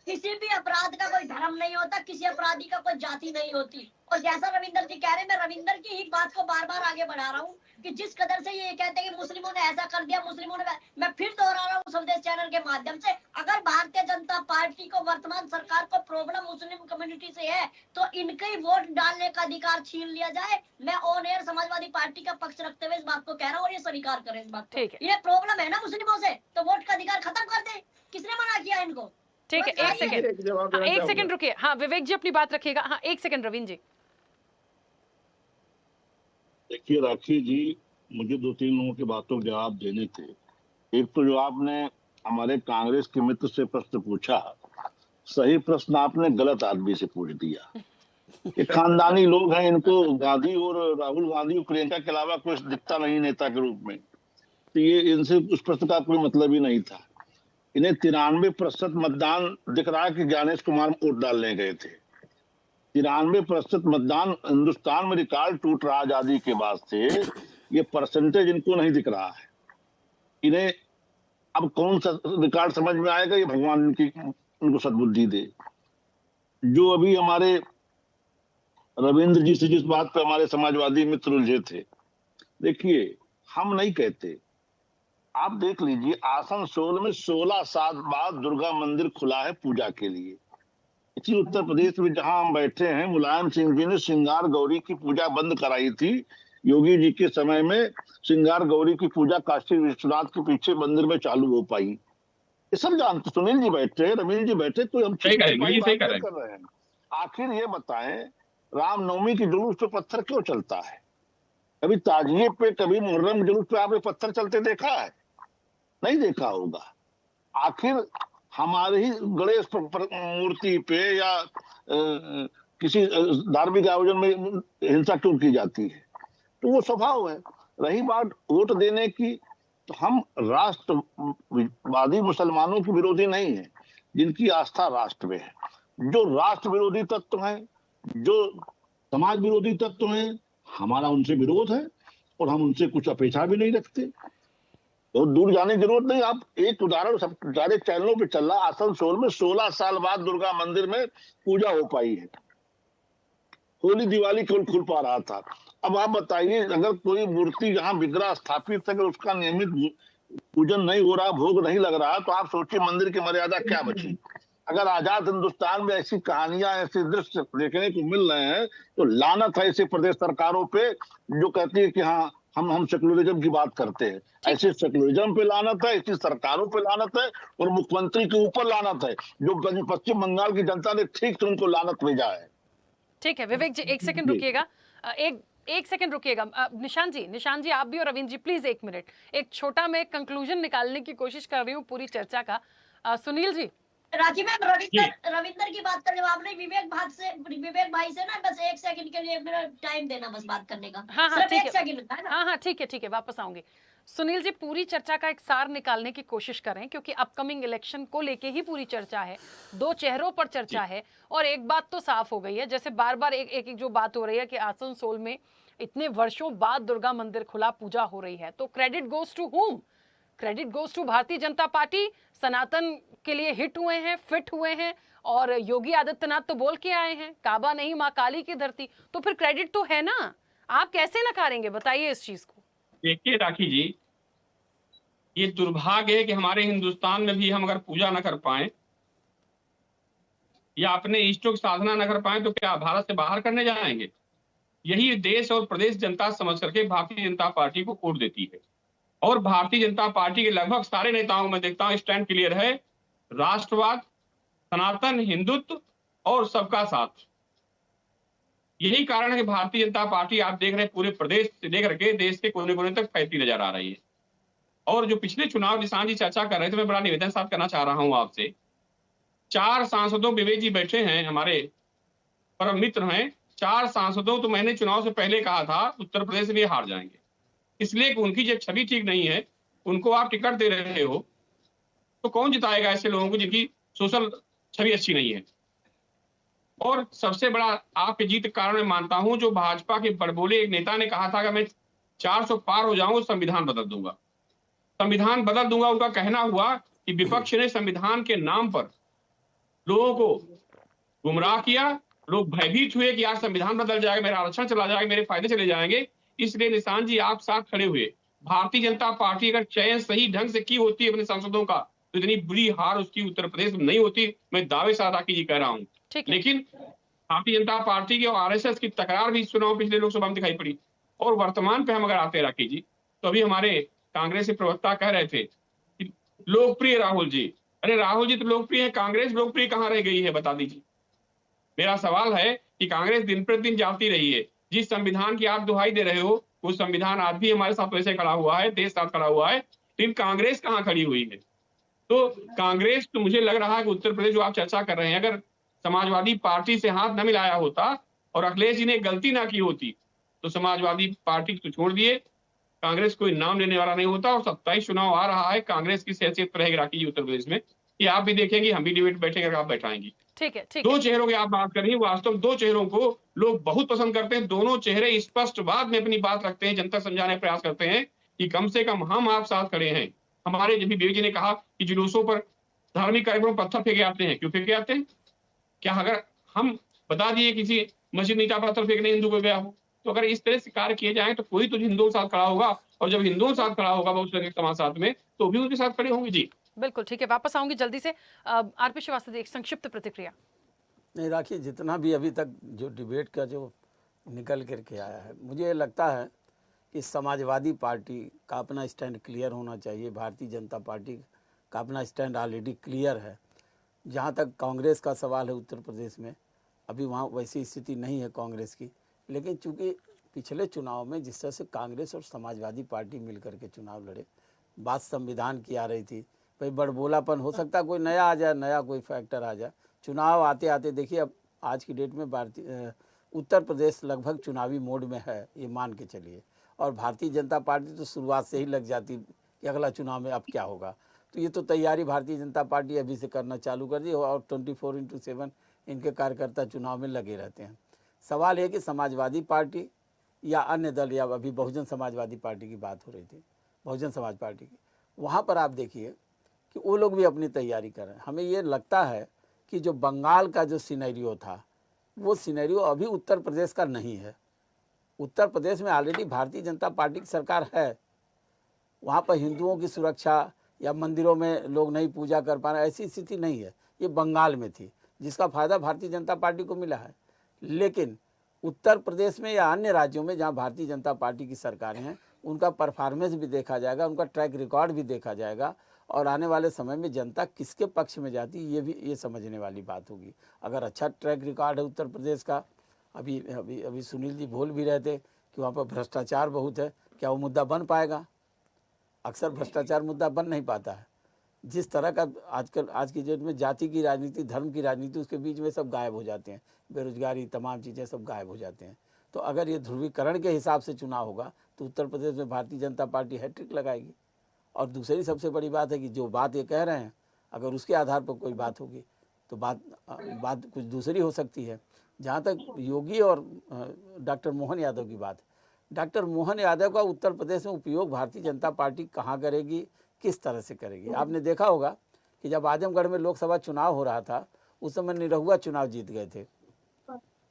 किसी भी अपराध का कोई धर्म नहीं होता, किसी अपराधी का कोई जाति नहीं होती। और जैसा रविंदर जी कह रहे हैं, मैं रविंदर की ही बात को बार बार आगे बढ़ा रहा हूँ कि जिस कदर से ये कहते हैं कि मुस्लिमों ने ऐसा कर दिया, मुस्लिमों ने, मैं फिर दोहरा रहा हूँ स्वदेश चैनल के माध्यम से, अगर भारतीय जनता पार्टी को, वर्तमान सरकार को प्रॉब्लम मुस्लिम कम्युनिटी से है तो इनके वोट डालने का अधिकार छीन लिया जाए। मैं ऑन एयर समाजवादी पार्टी का पक्ष रखते हुए इस बात को कह रहा हूँ और ये स्वीकार करें इस बात को। ये प्रॉब्लम है ना मुस्लिमों से, तो वोट का अधिकार खत्म कर दे। किसने मना किया इनको? ठीक है, एक सेकंड रुकिए। हाँ विवेक जी, अपनी बात रखिएगा। हाँ, एक सेकंड रविंद्र जी। देखिए राखी जी, मुझे 2-3 लोगों की बातों के जवाब देने थे। एक तो जो आपने हमारे कांग्रेस के मित्र से प्रश्न पूछा, सही प्रश्न आपने गलत आदमी से पूछ दिया। ये खानदानी लोग हैं, इनको गांधी और राहुल गांधी और प्रियंका के अलावा कुछ दिखता नहीं नेता के रूप में, तो ये इनसे उस प्रश्न का कोई मतलब ही नहीं था। इन्हें 93% मतदान दिख रहा है कि ज्ञानेश कुमार वोट डालने गए थे। 93% मतदान हिंदुस्तान में रिकॉर्ड टूट रहा आजादी के बाद से, ये परसेंटेज इनको नहीं दिख रहा है। इन्हें अब कौन सा रिकॉर्ड समझ में आएगा, ये भगवान इनको सद्बुद्धि दे। जो अभी हमारे रविंद्र जी से जिस बात पे हमारे समाजवादी मित्र उलझे थे, देखिए हम नहीं कहते, आप देख लीजिए, आसनसोल में 16 साल बाद दुर्गा मंदिर खुला है पूजा के लिए। इसी उत्तर प्रदेश में जहां हम बैठे हैं, मुलायम सिंह जी ने श्रृंगार गौरी की पूजा बंद कराई थी। योगी जी के समय में श्रृंगार गौरी की पूजा काशी विश्वनाथ के पीछे मंदिर में चालू हो पाई। ये सब जानते, सुनील जी बैठे, रवीन जी बैठे, कोई हम सही करेंगे, बात ये सही नहीं करेंगे। कर रहे हैं। आखिर ये बताएं, रामनवमी के जुलूस पे पत्थर क्यों चलता है? कभी ताजिए पे, कभी मुहर्रम जुलूस पे आपने पत्थर चलते देखा है? नहीं देखा होगा। आखिर हमारे ही गणेश मूर्ति पे या किसी धार्मिक आयोजन में हिंसा क्यों की जाती है? तो वो स्वभाव है। रही बात वोट देने की, तो हम राष्ट्रवादी मुसलमानों के विरोधी नहीं है, जिनकी आस्था राष्ट्र में है। जो राष्ट्र विरोधी तत्व हैं, जो समाज विरोधी तत्व हैं, हमारा उनसे विरोध है और हम उनसे कुछ अपेक्षा भी नहीं रखते। बहुत दूर जाने की जरूरत नहीं। आप एक उदाहरण सब सारे चैनलों पे चल रहा, आसनसोल में 16 साल बाद दुर्गा मंदिर में पूजा हो पाई है। होली दिवाली खुल पा रहा था। अब आप बताइए, अगर कोई मूर्ति जहां विग्रह स्थापित है, अगर उसका नियमित पूजन नहीं हो रहा, भोग नहीं लग रहा, तो आप सोचिए मंदिर की मर्यादा क्या बची। अगर आजाद हिंदुस्तान में ऐसी कहानियां, ऐसे दृश्य देखने को मिल रहे हैं, तो लानत है ऐसे प्रदेश सरकारों पे जो कहती है कि हाँ हम सेकुलरिज्म की बात करते हैं। ऐसे सेकुलरिज्म पे लानत है, ऐसी सरकारों पे लानत है, और मुख्यमंत्री के ऊपर लानत है, जो पश्चिम बंगाल की जनता ने ठीक से उनको लानत भेजा है। ठीक है विवेक जी, एक सेकंड रुकिएगा, एक सेकंड रुकिएगा। निशान जी आप भी, और रविंद्र जी प्लीज 1 मिनट। एक छोटा मैं कंक्लूजन निकालने की कोशिश कर रही हूँ पूरी चर्चा का। सुनील जी। राजीव मैम, रविंदर की बात का जवाब नहीं, विवेक भाई से ना बस 1 सेकंड के लिए मेरा टाइम देना, बस बात करने का। हाँ सिर्फ ठीक 1 सेकंड का है ना। हाँ ठीक है, वापस आऊंगी। सुनील जी, पूरी चर्चा का एक सार निकालने की कोशिश करें, क्योंकि अपकमिंग इलेक्शन को लेके ही पूरी चर्चा है, 2 चेहरों पर चर्चा है। और एक बात तो साफ हो गई है, जैसे बार बार एक जो बात हो रही है कि आसनसोल में इतने वर्षों बाद दुर्गा मंदिर खुला, पूजा हो रही है, तो credit goes to whom? Credit goes to Bharatiya Janata party. सनातन के लिए हिट हुए हैं, फिट हुए हैं, और योगी आदित्यनाथ तो बोल के आए हैं काबा नहीं मां काली की धरती, तो फिर क्रेडिट तो है ना। आप कैसे नकारेंगे, बताइए इस चीज को। देखिए राखी जी, ये दुर्भाग्य है कि हमारे हिंदुस्तान में भी हम अगर पूजा न कर पाए या अपने इष्टों की साधना न कर पाए, तो क्या भारत से बाहर करने जाएंगे? यही देश और प्रदेश जनता समझ करके भारतीय जनता पार्टी को वोट देती है। और भारतीय जनता पार्टी के लगभग सारे नेताओं में देखता हूं स्टैंड क्लियर है, राष्ट्रवाद, सनातन, हिंदुत्व और सबका साथ। यही कारण है कि भारतीय जनता पार्टी आप देख रहे हैं पूरे प्रदेश से लेकर के देश के कोने कोने तक फैलती नजर आ रही है। और जो पिछले चुनाव निशान जी चर्चा कर रहे थे, मैं बड़ा निवेदन साथ करना चाह रहा हूं आपसे। 4 सांसदों, विवेक जी बैठे हैं, हमारे परम मित्र हैं, 4 सांसदों तो मैंने चुनाव से पहले कहा था उत्तर प्रदेश में हार जाएंगे, इसलिए कि उनकी जो छवि ठीक नहीं है, उनको आप टिकट दे रहे हो, तो कौन जिताएगा ऐसे लोगों को जिनकी सोशल छवि अच्छी नहीं है। और सबसे बड़ा आपके जीत का कारण मैं मानता हूं, जो भाजपा के बड़बोले एक नेता ने कहा था कि मैं 400 पार हो जाऊंगा, संविधान बदल दूंगा, संविधान बदल दूंगा। उनका कहना हुआ कि विपक्ष ने संविधान के नाम पर लोगों को गुमराह किया, लोग भयभीत हुए कि यार संविधान बदल जाएगा, मेरा आरक्षण चला जाएगा, मेरे फायदे चले जाएंगे। इसलिए निशान जी आप साथ खड़े हुए। भारतीय जनता पार्टी अगर चयन सही ढंग से की होती है अपने सांसदों का, तो इतनी बुरी हार उसकी उत्तर प्रदेश में नहीं होती, मैं दावे से राखी जी कह रहा हूँ। लेकिन भारतीय जनता पार्टी की और आरएसएस की तकरार भी चुनाव पिछले लोकसभा में दिखाई पड़ी। और वर्तमान पे हम अगर आते राखी जी, तो अभी हमारे कांग्रेस के प्रवक्ता कह रहे थे कि लोकप्रिय राहुल जी, अरे राहुल जी तो लोकप्रिय है, कांग्रेस लोकप्रिय कहाँ रह गई है, बता दीजिए। मेरा सवाल है कि कांग्रेस दिन प्रतिदिन जाती रही है, जिस संविधान की आप दुहाई दे रहे हो, वो संविधान आज भी हमारे साथ वैसे खड़ा हुआ है, देश साथ खड़ा हुआ है, लेकिन कांग्रेस कहाँ खड़ी हुई है? तो कांग्रेस, तो मुझे लग रहा है कि उत्तर प्रदेश जो आप चर्चा कर रहे हैं, अगर समाजवादी पार्टी से हाथ न मिलाया होता और अखिलेश जी ने गलती ना की होती, तो समाजवादी पार्टी तो छोड़ दिए, कांग्रेस कोई नाम लेने वाला नहीं होता। और 27 चुनाव आ रहा है, कांग्रेस की हैसियत रहेगी राखी जी उत्तर प्रदेश में, ये आप भी देखेंगे, हम भी डिबेट बैठेंगे, आप बैठाएंगे। ठीक है। 2 चेहरों की आप बात कर रही हैं, वास्तव में 2 चेहरों को लोग बहुत पसंद करते हैं। दोनों चेहरे स्पष्टवाद में अपनी बात रखते हैं, जनता समझाने का प्रयास करते हैं कि कम से कम हम आप साथ खड़े हैं। हमारे जब भी विवेक जी ने कहा कि जुलूसों पर, धार्मिक कार्यक्रमों पर पत्थर फेंके आते हैं, क्यों फेंके आते हैं? क्या अगर हम बता दिए किसी मस्जिद ईटा पत्थर फेंकने हिंदू को गया हो, तो अगर इस तरह से कार्य किए जाए तो कोई तो हिंदुओं के साथ खड़ा होगा, और जब हिंदुओं के साथ खड़ा होगा बहुसंख्यक समाज साथ में, तो भी उनके साथ खड़े होंगे। जी बिल्कुल ठीक है, वापस आऊंगी जल्दी से। आरपी श्रीवास्तव जी, एक संक्षिप्त प्रतिक्रिया। नहीं राखिए, जितना भी अभी तक जो डिबेट का जो निकल करके आया है, मुझे लगता है कि समाजवादी पार्टी का अपना स्टैंड क्लियर होना चाहिए। भारतीय जनता पार्टी का अपना स्टैंड ऑलरेडी क्लियर है। जहाँ तक कांग्रेस का सवाल है, उत्तर प्रदेश में अभी वहाँ वैसी स्थिति नहीं है कांग्रेस की, लेकिन चूंकि पिछले चुनाव में जिस तरह से कांग्रेस और समाजवादी पार्टी मिलकर के चुनाव लड़े, बात संविधान की आ रही थी, भाई बड़बोलापन हो सकता, कोई नया आ जाए, नया कोई फैक्टर आ जाए। चुनाव आते आते देखिए, अब आज की डेट में उत्तर प्रदेश लगभग चुनावी मोड में है, ये मान के चलिए। और भारतीय जनता पार्टी तो शुरुआत से ही लग जाती कि अगला चुनाव में अब क्या होगा। तो ये तो तैयारी भारतीय जनता पार्टी अभी से करना चालू कर दी, और 24/7 इनके कार्यकर्ता चुनाव में लगे रहते हैं। सवाल है कि समाजवादी पार्टी या अन्य दल, या अभी बहुजन समाजवादी पार्टी की बात हो रही थी, बहुजन समाज पार्टी की, वहाँ पर आप देखिए कि वो लोग भी अपनी तैयारी कर रहे हैं। हमें ये लगता है कि जो बंगाल का जो सिनेरियो था, वो सिनेरियो अभी उत्तर प्रदेश का नहीं है। उत्तर प्रदेश में ऑलरेडी भारतीय जनता पार्टी की सरकार है। वहाँ पर हिंदुओं की सुरक्षा या मंदिरों में लोग नहीं पूजा कर पा रहे, ऐसी स्थिति नहीं है। ये बंगाल में थी, जिसका फ़ायदा भारतीय जनता पार्टी को मिला है। लेकिन उत्तर प्रदेश में या अन्य राज्यों में जहाँ भारतीय जनता पार्टी की सरकारें हैं, उनका परफॉर्मेंस भी देखा जाएगा, उनका ट्रैक रिकॉर्ड भी देखा जाएगा, और आने वाले समय में जनता किसके पक्ष में जाती है ये समझने वाली बात होगी। अगर अच्छा ट्रैक रिकॉर्ड है उत्तर प्रदेश का, अभी अभी अभी सुनील जी बोल भी रहे थे कि वहाँ पर भ्रष्टाचार बहुत है, क्या वो मुद्दा बन पाएगा? अक्सर भ्रष्टाचार मुद्दा बन नहीं पाता है। जिस तरह का आजकल आज की डेट में जाति की राजनीति, धर्म की राजनीति, उसके बीच में सब गायब हो जाते हैं, बेरोजगारी, तमाम चीज़ें सब गायब हो जाते हैं। तो अगर ये ध्रुवीकरण के हिसाब से चुनाव होगा तो उत्तर प्रदेश में भारतीय जनता पार्टी हैट्रिक लगाएगी। और दूसरी सबसे बड़ी बात है कि जो बात ये कह रहे हैं, अगर उसके आधार पर कोई बात होगी तो बात कुछ दूसरी हो सकती है। जहाँ तक योगी और डॉक्टर मोहन यादव की बात है, डॉक्टर मोहन यादव का उत्तर प्रदेश में उपयोग भारतीय जनता पार्टी कहाँ करेगी, किस तरह से करेगी? आपने देखा होगा कि जब आजमगढ़ में लोकसभा चुनाव हो रहा था, उस समय निरहुआ चुनाव जीत गए थे।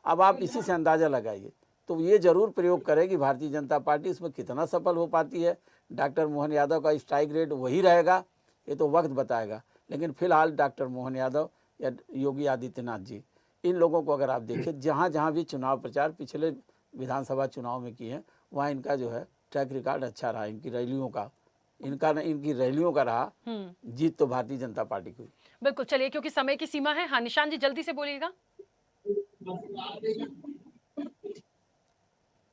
अब आप इसी से अंदाज़ा लगाइए। तो ये जरूर प्रयोग करेगी भारतीय जनता पार्टी, इसमें कितना सफल हो पाती है। डॉक्टर मोहन यादव का स्ट्राइक रेट वही रहेगा, ये तो वक्त बताएगा। लेकिन फिलहाल डॉक्टर मोहन यादव या योगी आदित्यनाथ जी, इन लोगों को अगर आप देखिए, जहाँ जहाँ भी चुनाव प्रचार पिछले विधानसभा चुनाव में किए हैं, वहाँ इनका जो है ट्रैक रिकॉर्ड अच्छा रहा। इनकी रैलियों का रहा। जीत तो भारतीय जनता पार्टी की। बिल्कुल, चलिए क्योंकि समय की सीमा है। हाँ निशान जी, जल्दी से बोलिएगा।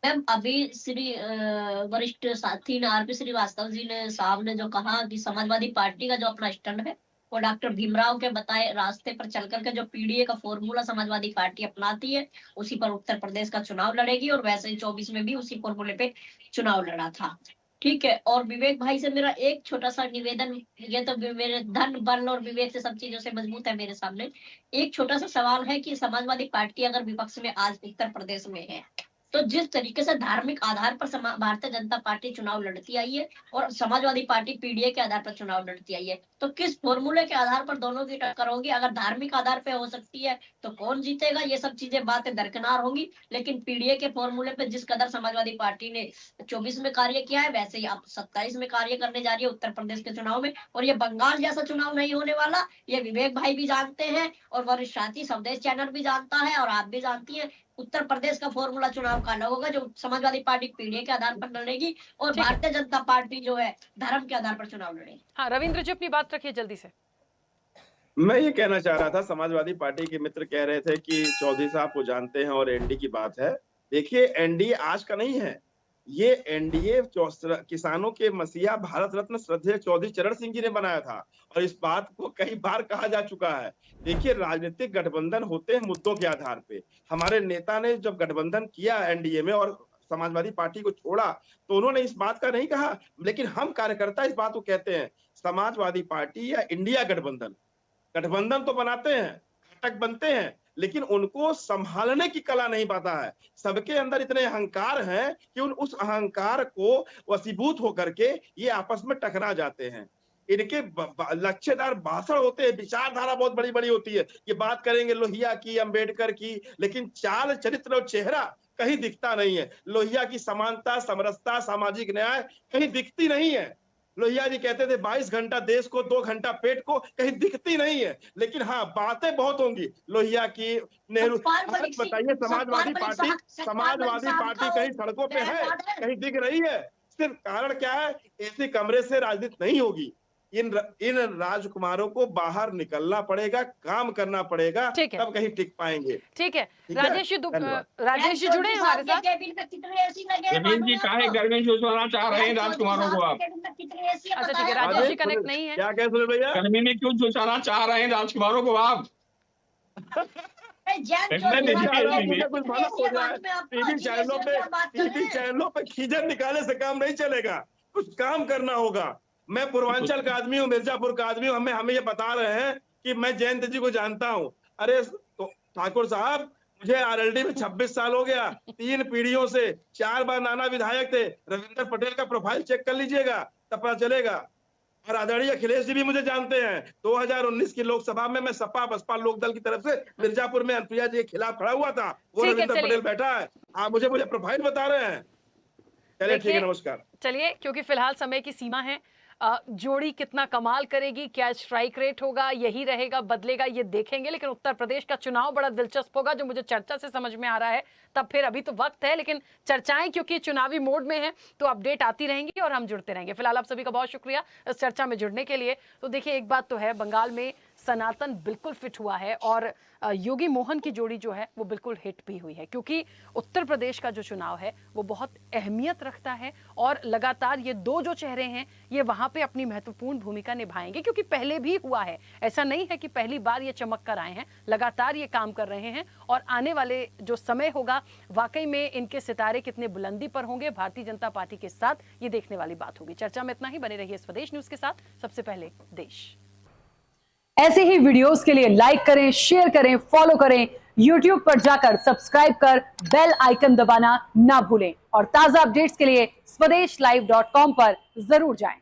मैम, अभी श्री वरिष्ठ साथी ने आरपी श्रीवास्तव जी ने साहब ने जो कहा कि समाजवादी पार्टी का जो अपना स्टैंड है वो डॉक्टर भीमराव के बताए रास्ते पर चल करके जो पीडीए का फॉर्मूला समाजवादी पार्टी अपनाती है, उसी पर उत्तर प्रदेश का चुनाव लड़ेगी, और वैसे ही 24 में भी उसी फॉर्मूले पे चुनाव लड़ा था। ठीक है। और विवेक भाई से मेरा एक छोटा सा निवेदन, ये तो मेरे धन बल और विवेक से सब चीजों से मजबूत है मेरे सामने। एक छोटा सा सवाल है कि समाजवादी पार्टी अगर विपक्ष में आज उत्तर प्रदेश में है, तो जिस तरीके से धार्मिक आधार पर भारतीय जनता पार्टी चुनाव लड़ती आई है और समाजवादी पार्टी पीडीए के आधार पर चुनाव लड़ती आई है, तो किस फॉर्मूले के आधार पर दोनों की टक्कर होगी? अगर धार्मिक आधार पे हो सकती है तो कौन जीतेगा, ये सब चीजें बातें दरकिनार होंगी। लेकिन पीडीए के फॉर्मूले पे जिस कदर समाजवादी पार्टी ने 24 में कार्य किया है, वैसे ही अब 27 में कार्य करने जा रही है उत्तर प्रदेश के चुनाव में। और ये बंगाल जैसा चुनाव नहीं होने वाला, ये विवेक भाई भी जानते हैं और वरिष्ठ साथी स्वदेश चैनल भी जानता है और आप भी जानती है। उत्तर प्रदेश का फॉर्मूला चुनाव का अलग होगा, जो समाजवादी पार्टी पीडीए के आधार पर लड़ेगी और भारतीय जनता पार्टी जो है धर्म के आधार पर चुनाव लड़ेगी। हाँ रविंद्र जी, अपनी बात रखिए जल्दी से। मैं ये कहना चाह रहा था, समाजवादी पार्टी के मित्र कह रहे थे कि चौधरी साहब को जानते हैं और एनडीए की बात है। देखिए, एनडीए आज का नहीं है, ये एनडीए किसानों के मसीहा भारत रत्न श्रद्धेय चौधरी चरण सिंह जी ने बनाया था, और इस बात को कई बार कहा जा चुका है। देखिए, राजनीतिक गठबंधन होते हैं मुद्दों के आधार पे। हमारे नेता ने जब गठबंधन किया एनडीए में और समाजवादी पार्टी को छोड़ा, तो उन्होंने इस बात का नहीं कहा, लेकिन हम कार्यकर्ता इस बात को कहते हैं, समाजवादी पार्टी या इंडिया गठबंधन तो बनाते हैं, घटक बनते हैं, लेकिन उनको संभालने की कला नहीं पाता है। सबके अंदर इतने अहंकार हैं कि उस अहंकार को वशीभूत होकर के ये आपस में टकरा जाते हैं। इनके लक्ष्यदार भाषण होते हैं, विचारधारा बहुत बड़ी बड़ी होती है। ये बात करेंगे लोहिया की, अंबेडकर की, लेकिन चाल चरित्र और चेहरा कहीं दिखता नहीं है। लोहिया की समानता, समरसता, सामाजिक न्याय कहीं दिखती नहीं है। लोहिया जी कहते थे 22 घंटा देश को, 2 घंटा पेट को, कहीं दिखती नहीं है। लेकिन हाँ, बातें बहुत होंगी लोहिया की, नेहरू। बताइए समाजवादी पार्टी कहीं सड़कों पे है, कहीं दिख रही है? सिर्फ कारण क्या है? एसी कमरे से राजनीति नहीं होगी। इन राजकुमारों को बाहर निकलना पड़ेगा, काम करना पड़ेगा, तब कहीं टिक पाएंगे। ठीक है। राजेश जी जुड़े हैं हमारे साथ। रवीन जी काहे गर्मी जोशवाना चाह रहे हैं राजकुमारों को आप? अच्छा ठीक है, राजेश जी कनेक्ट नहीं है। क्या कह सुनील भैया? गर्मी में क्यों जोशाना चाह रहे हैं राजकुमारों को आप? टीवी चैनलों पे खींचन निकालने से काम नहीं चलेगा, कुछ काम करना होगा। मैं पूर्वांचल का आदमी हूँ, मिर्जापुर का आदमी हूँ, हमें ये बता रहे हैं कि मैं जयंत जी को जानता हूँ। अरे तो ठाकुर साहब, मुझे आरएलडी में 26 साल हो गया, 3 पीढ़ियों से 4 बार नाना विधायक थे। रविंद्र पटेल का प्रोफाइल चेक कर लीजिएगा, तब पता चलेगा। और आदरणीय अखिलेश जी भी मुझे जानते हैं। 2019 की लोकसभा में मैं सपा बसपा लोकदल की तरफ से मिर्जापुर में अनुप्रिया जी के खिलाफ खड़ा हुआ था। वो रविंद्र पटेल बैठा है, आप मुझे प्रोफाइल बता रहे हैं। चलिए ठीक है, नमस्कार। चलिए, क्योंकि फिलहाल समय की सीमा है, जोड़ी कितना कमाल करेगी, क्या स्ट्राइक रेट होगा, यही रहेगा, बदलेगा, ये देखेंगे। लेकिन उत्तर प्रदेश का चुनाव बड़ा दिलचस्प होगा, जो मुझे चर्चा से समझ में आ रहा है। तब फिर अभी तो वक्त है, लेकिन चर्चाएं क्योंकि चुनावी मोड में है तो अपडेट आती रहेंगी और हम जुड़ते रहेंगे। फिलहाल आप सभी का बहुत शुक्रिया इस चर्चा में जुड़ने के लिए। तो देखिए, एक बात तो है, बंगाल में सनातन बिल्कुल फिट हुआ है और योगी मोहन की जोड़ी जो है वो बिल्कुल हिट भी हुई है, क्योंकि उत्तर प्रदेश का जो चुनाव है वो बहुत अहमियत रखता है और लगातार ये दो जो चेहरे हैं ये वहां पे अपनी महत्वपूर्ण भूमिका निभाएंगे, क्योंकि पहले भी हुआ है। ऐसा नहीं है कि पहली बार ये चमक कर आए हैं, लगातार ये काम कर रहे हैं और आने वाले जो समय होगा वाकई में इनके सितारे कितने बुलंदी पर होंगे भारतीय जनता पार्टी के साथ, ये देखने वाली बात होगी। चर्चा में इतना ही, बने रहिए स्वदेश न्यूज के साथ। सबसे पहले देश। ऐसे ही वीडियोस के लिए लाइक करें, शेयर करें, फॉलो करें, YouTube पर जाकर सब्सक्राइब कर बेल आइकन दबाना ना भूलें और ताजा अपडेट्स के लिए स्वदेशलाइव.com पर जरूर जाएं।